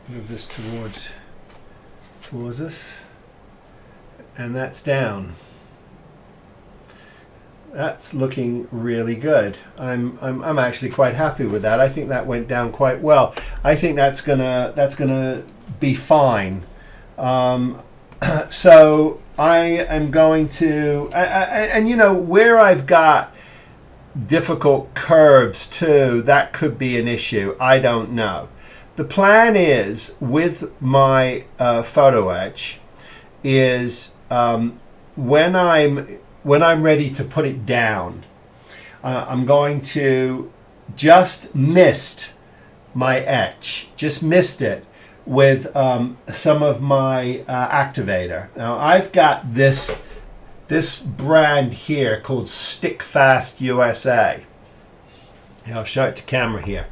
Move this towards us, and that's down. That's looking really good. I'm actually quite happy with that. I think that went down quite well. I think that's gonna be fine. So I am going to, and you know, where I've got difficult curves too, that could be an issue. I don't know. The plan is with my Photoetch is when I'm ready to put it down, I'm going to just mist my etch, just mist it with some of my activator. Now I've got this brand here called Stick Fast USA. And I'll show it to camera here.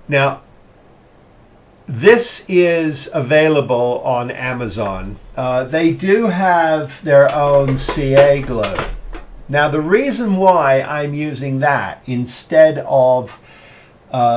Now this is available on Amazon. They do have their own CA glue. Now the reason why I'm using that instead of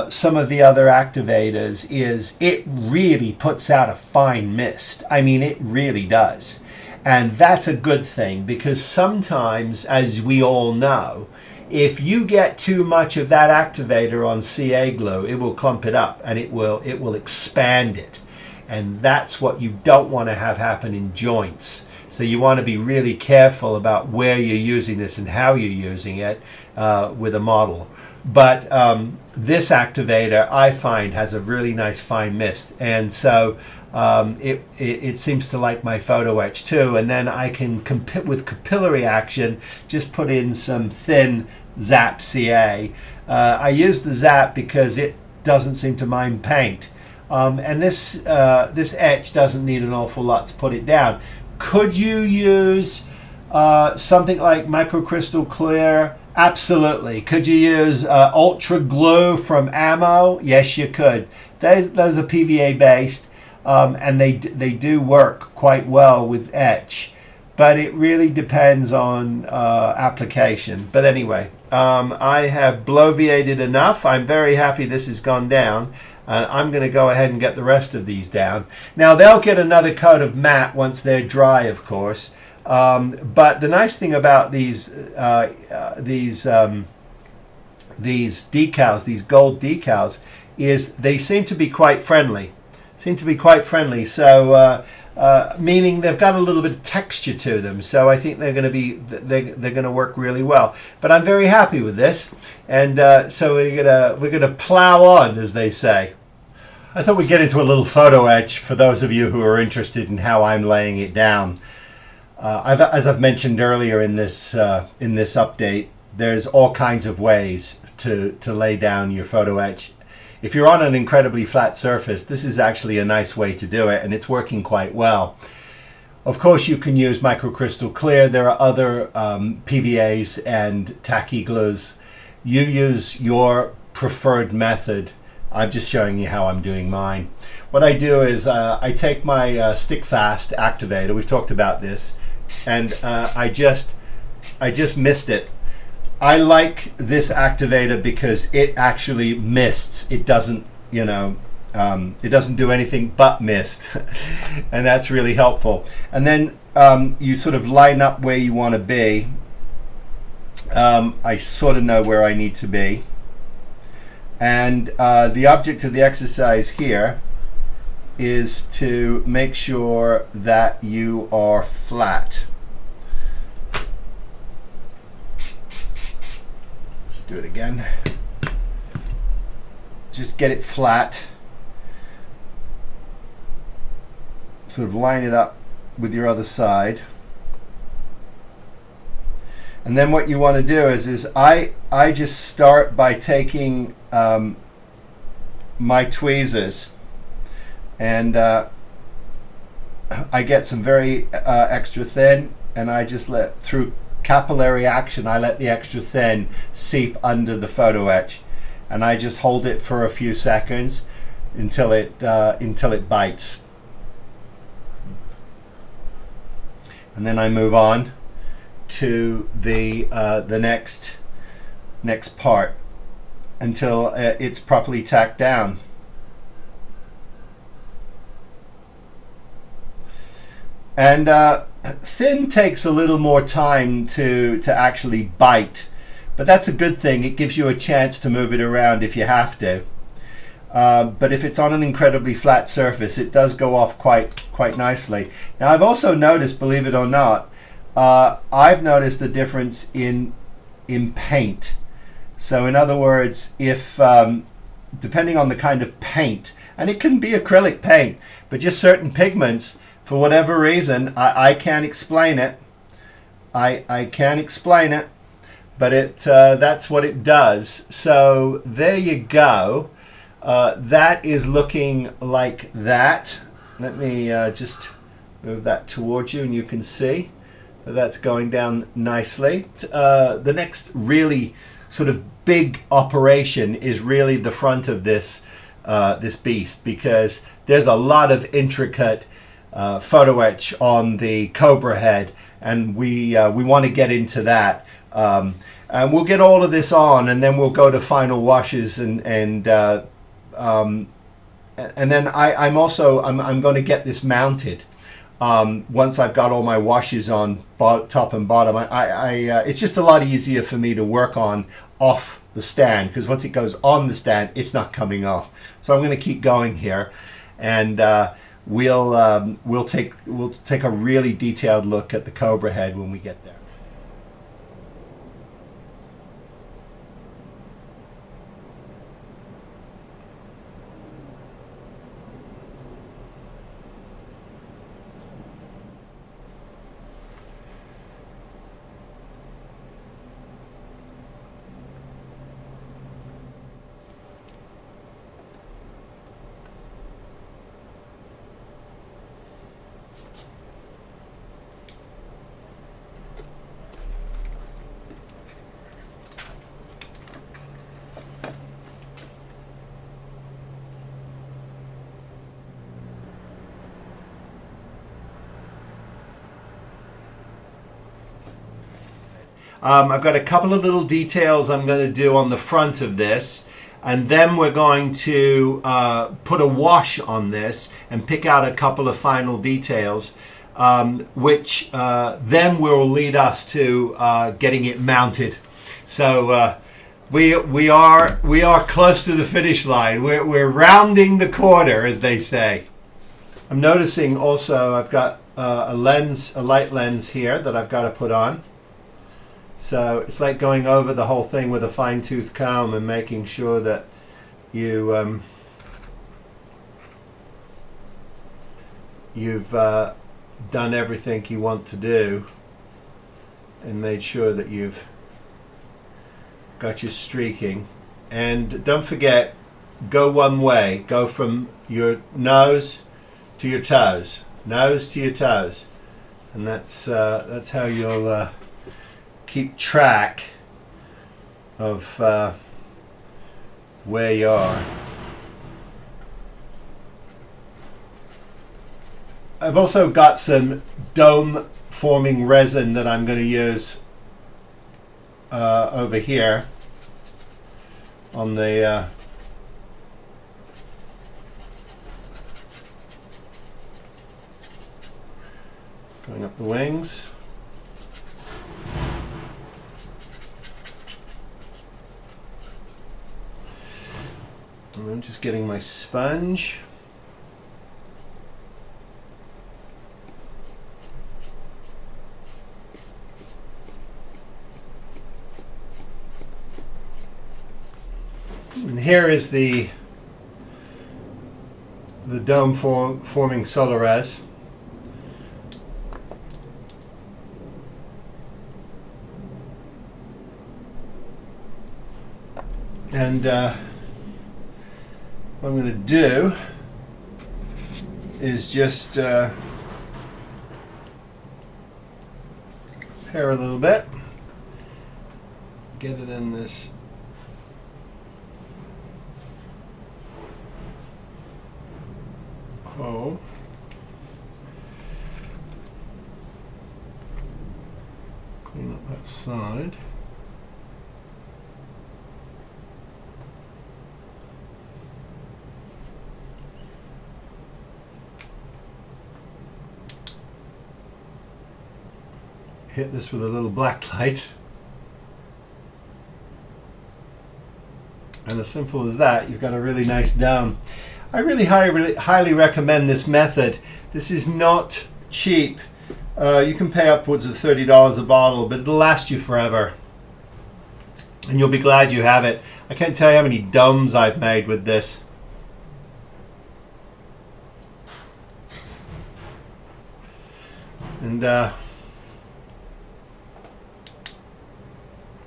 some of the other activators is it really puts out a fine mist. I mean, it really does. And that's a good thing, because sometimes, as we all know, if you get too much of that activator on CA glue, it will clump it up and it will expand it. And that's what you don't want to have happen in joints. So you want to be really careful about where you're using this and how you're using it with a model. But this activator, I find, has a really nice fine mist. And so it seems to like my Photoetch too. And then I can, with capillary action, just put in some thin Zap CA. I use the Zap because it doesn't seem to mind paint. And this etch doesn't need an awful lot to put it down. Could you use Something like microcrystal clear, absolutely. Could you use ultra glue from Ammo? Yes, you could. Those are PVA based, and they do work quite well with etch, but it really depends on application. But anyway, I have bloviated enough. I'm very happy this has gone down. I'm going to go ahead and get the rest of these down. Now they'll get another coat of matte once they're dry, of course. But the nice thing about these decals, these gold decals, is they seem to be quite friendly. So meaning they've got a little bit of texture to them. So I think they're going to work really well. But I'm very happy with this, and so we're gonna plow on, as they say. I thought we'd get into a little photo etch for those of you who are interested in how I'm laying it down. As I've mentioned earlier in this update, there's all kinds of ways to lay down your photo etch. If you're on an incredibly flat surface, this is actually a nice way to do it, and it's working quite well. Of course, you can use microcrystal clear. There are other PVAs and tacky glues. You use your preferred method. I'm just showing you how I'm doing mine. What I do is I take my stick fast activator. We've talked about this. And I just missed it. I like this activator because it actually mists. It doesn't, it doesn't do anything but mist, and that's really helpful. And then you sort of line up where you want to be. I sort of know where I need to be, and the object of the exercise here is to make sure that you are flat. Let's do it again. Just get it flat. Sort of line it up with your other side. And then what you want to do is I just start by taking my tweezers, and I get some very extra thin, and I just through capillary action, I let the extra thin seep under the photo etch, and I just hold it for a few seconds until it bites, and then I move on to the next part until it's properly tacked down. And thin takes a little more time to actually bite, but that's a good thing. It gives you a chance to move it around if you have to. But if it's on an incredibly flat surface, it does go off quite nicely. Now I've also noticed, believe it or not, I've noticed a difference in paint. So in other words, if depending on the kind of paint, and it can be acrylic paint, but just certain pigments, for whatever reason, I can't explain it. I can't explain it, but that's what it does. So there you go. That is looking like that. Let me just move that towards you, and you can see that that's going down nicely. The next really sort of big operation is really the front of this beast, because there's a lot of intricate photo etch on the Cobra head, and we want to get into that, and we'll get all of this on, and then we'll go to final washes, and then I'm going to get this mounted once I've got all my washes on top and bottom. It's just a lot easier for me to work on off the stand, because once it goes on the stand, it's not coming off. So I'm going to keep going here, and we'll take a really detailed look at the Cobra head when we get there. I've got a couple of little details I'm going to do on the front of this, and then we're going to put a wash on this and pick out a couple of final details, which then will lead us to getting it mounted. So we are close to the finish line. We're rounding the corner, as they say. I'm noticing also I've got a light lens here that I've got to put on. So it's like going over the whole thing with a fine-tooth comb and making sure that you've done everything you want to do and made sure that you've got your streaking. And don't forget, go one way. Go from your nose to your toes. Nose to your toes. And that's how you'll keep track of where you are. I've also got some dome forming resin that I'm going to use over here on the going up the wings. And I'm just getting my sponge. And here is the dome forming Solarez. And what I'm going to do is just pair a little bit, get it in this hole. Clean up that side. Hit this with a little black light, and as simple as that, you've got a really nice dome. I really highly recommend this method. This is not cheap. You can pay upwards of $30 a bottle, but it'll last you forever, and you'll be glad you have it. I can't tell you how many domes I've made with this. And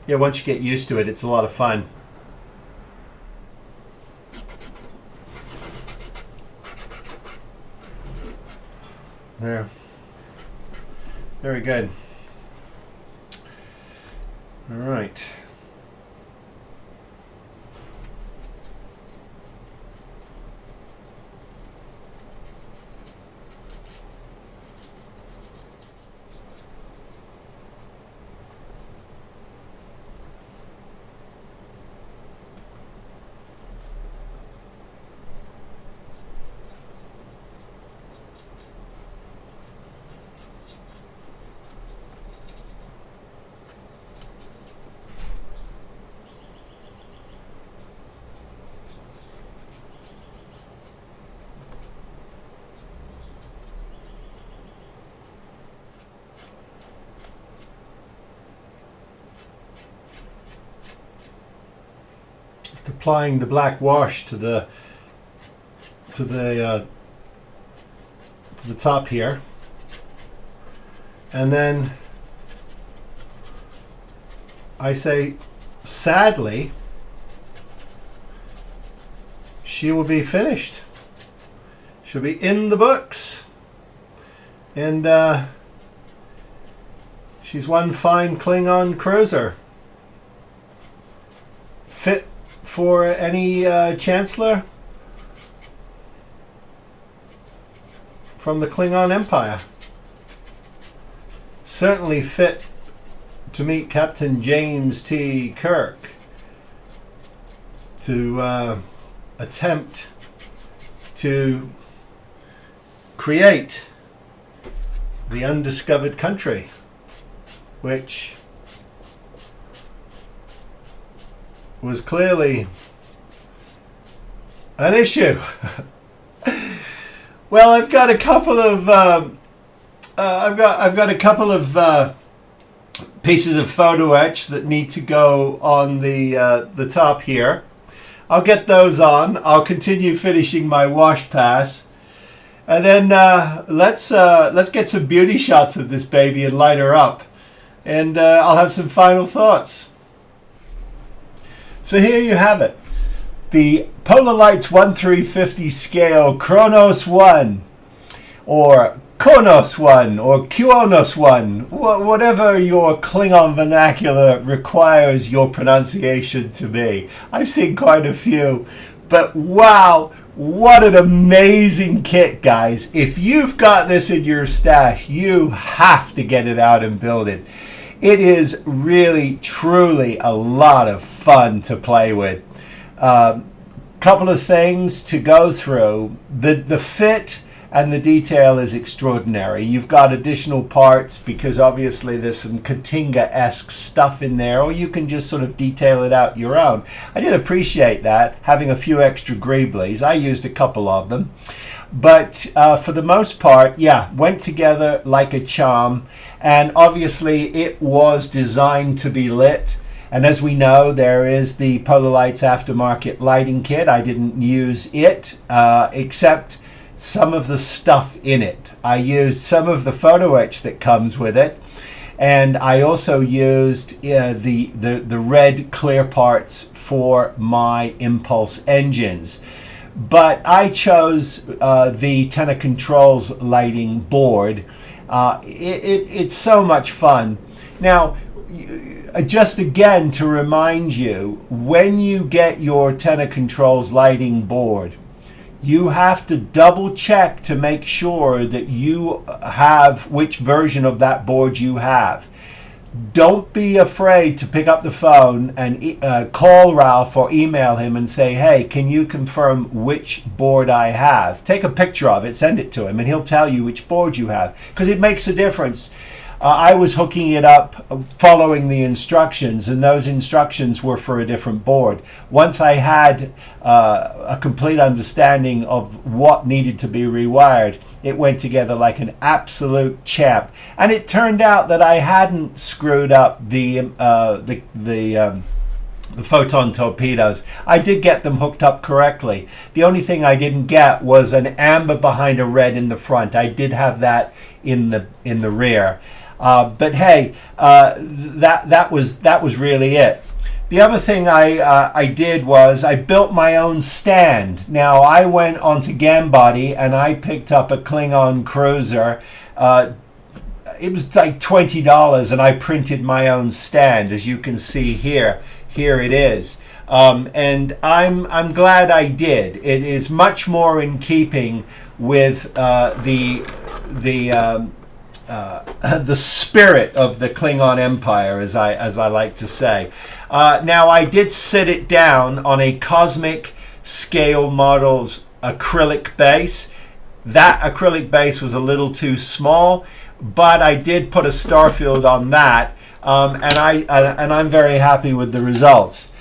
yeah, once you get used to it, it's a lot of fun. There. Very good. All right. Applying the black wash to the top here, and then I say, sadly, she will be finished. She'll be in the books, and she's one fine Klingon cruiser, fit for any chancellor from the Klingon Empire. Certainly fit to meet Captain James T. Kirk to attempt to create the undiscovered country, which was clearly an issue. Well, I've got a couple of I've got a couple of pieces of Photoetch that need to go on the top here. I'll get those on. I'll continue finishing my wash pass, and then let's get some beauty shots of this baby and light her up, and I'll have some final thoughts. So here you have it. The PolarLights 1/350 scale Kronos One, or Kronos One, or Kronos One, whatever your Klingon vernacular requires your pronunciation to be. I've seen quite a few, but wow, what an amazing kit, guys. If you've got this in your stash, you have to get it out and build it. It is really, truly a lot of fun to play with. Couple of things to go through. The fit and the detail is extraordinary. You've got additional parts because obviously there's some Katinga-esque stuff in there, or you can just sort of detail it out your own. I did appreciate that, having a few extra greeblies. I used a couple of them. But for the most part, yeah, went together like a charm. And obviously it was designed to be lit. And as we know, there is the PolarLights aftermarket lighting kit. I didn't use it, except some of the stuff in it. I used some of the Photoetch that comes with it. And I also used the red clear parts for my impulse engines. But I chose the Tenor Controls lighting board. It's so much fun. Now, just again to remind you, when you get your Tenor Controls lighting board, you have to double check to make sure that you have which version of that board you have. Don't be afraid to pick up the phone and call Ralph or email him and say, hey, can you confirm which board I have? Take a picture of it, send it to him, and he'll tell you which board you have, because it makes a difference. I was hooking it up following the instructions, and those instructions were for a different board. Once I had a complete understanding of what needed to be rewired, it went together like an absolute champ. And it turned out that I hadn't screwed up the photon torpedoes. I did get them hooked up correctly. The only thing I didn't get was an amber behind a red in the front. I did have that in the rear. But hey, that was really it. The other thing I did was I built my own stand. Now I went onto Gambody and I picked up a Klingon cruiser. It was like $20, and I printed my own stand, as you can see here. Here it is. And I'm glad I did. It is much more in keeping with the spirit of the Klingon Empire, as I like to say. Now I did sit it down on a Cosmic Scale Models acrylic base. That acrylic base was a little too small, but I did put a Starfield on that, and I'm very happy with the results.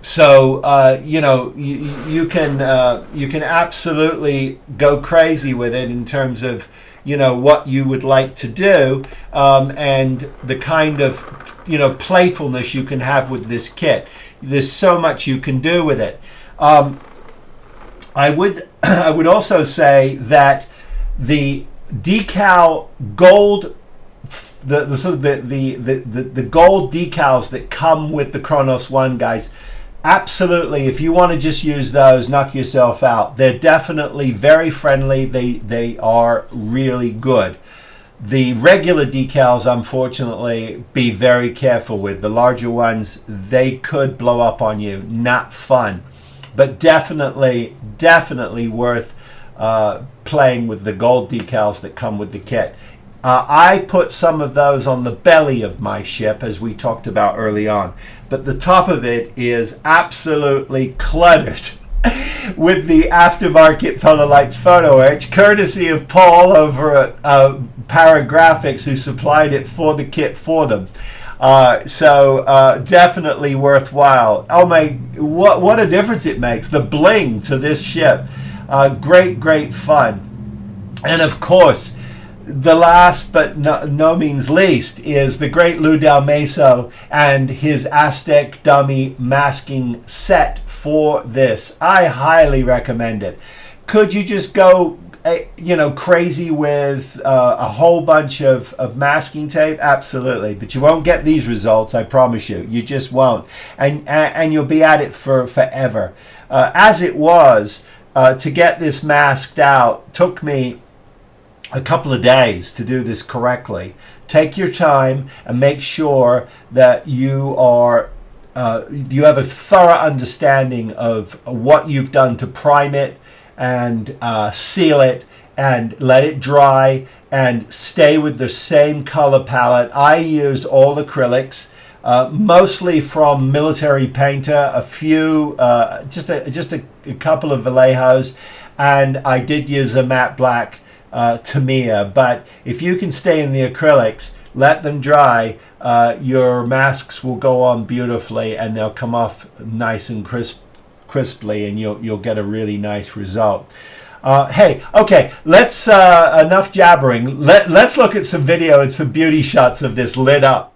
So you know, you can absolutely go crazy with it in terms of, you know, what you would like to do, and the kind of, you know, playfulness you can have with this kit. There's so much you can do with it. I would also say that the Decal gold, the gold decals that come with the Kronos One, guys, absolutely, if you want to just use those, knock yourself out. They're definitely very friendly. They are really good. The regular decals, unfortunately, be very careful with. The larger ones, they could blow up on you. Not fun. But definitely worth playing with the gold decals that come with the kit. I put some of those on the belly of my ship, as we talked about early on. But the top of it is absolutely cluttered with the aftermarket PolarLights Photoetch, courtesy of Paul over at Paragraphics, who supplied it for the kit for them. So definitely worthwhile. Oh my, what a difference it makes. The bling to this ship. Great fun. And of course, the last but no means least is the great Lou Del Meso and his Aztec dummy masking set for this. I highly recommend it. Could you just go crazy with a whole bunch of masking tape? Absolutely, but you won't get these results, I promise you. You just won't, and you'll be at it for forever. As it was, to get this masked out took me a couple of days to do this correctly. Take your time and make sure that you have a thorough understanding of what you've done to prime it and seal it and let it dry and stay with the same color palette. I used all acrylics, mostly from Military Painter, a few, just a couple of Vallejos, and I did use a matte black Tamiya. But if you can stay in the acrylics, let them dry, your masks will go on beautifully and they'll come off nice and crisply, and you'll get a really nice result. Hey, okay, let's enough jabbering. Let's look at some video and some beauty shots of this lit up.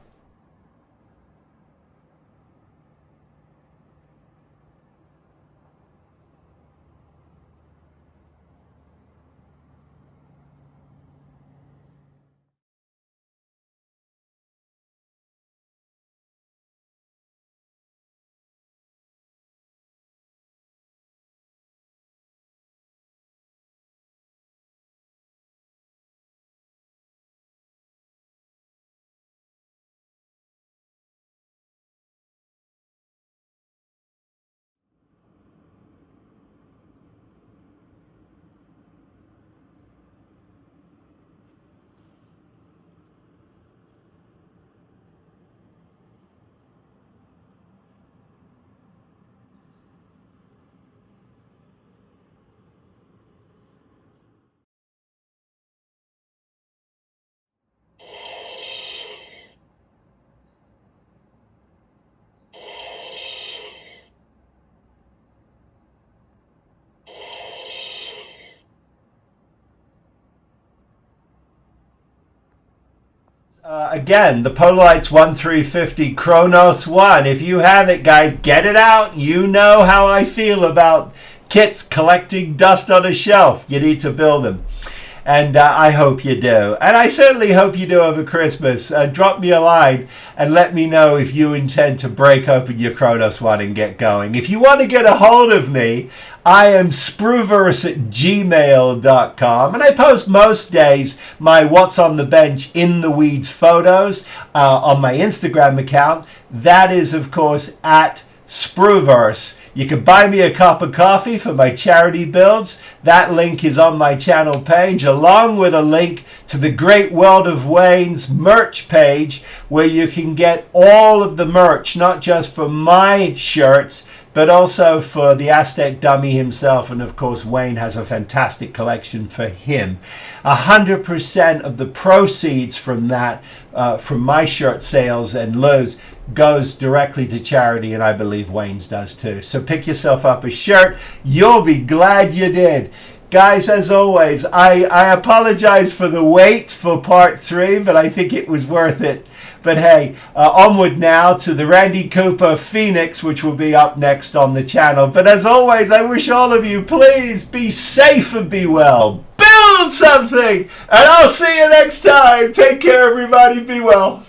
Again, the PolarLights 1350 Kronos One. If you have it, guys, get it out. You know how I feel about kits collecting dust on a shelf. You need to build them. And I hope you do. And I certainly hope you do over Christmas. Drop me a line and let me know if you intend to break open your Kronos One and get going. If you want to get a hold of me, I am spruverse@gmail.com, and I post most days my What's on the Bench in the Weeds photos on my Instagram account. That is, of course, at Spruverse. You can buy me a cup of coffee for my charity builds. That link is on my channel page, along with a link to the Great World of Wayne's merch page, where you can get all of the merch, not just for my shirts, but also for the Aztec dummy himself. And of course, Wayne has a fantastic collection for him. 100% of the proceeds from that, from my shirt sales and Lou's, goes directly to charity, and I believe Wayne's does too. So pick yourself up a shirt. You'll be glad you did. Guys, as always, I apologize for the wait for part 3, but I think it was worth it. But hey, onward now to the Randy Cooper Phoenix, which will be up next on the channel. But as always, I wish all of you, please be safe and be well. Build something! And I'll see you next time. Take care, everybody. Be well.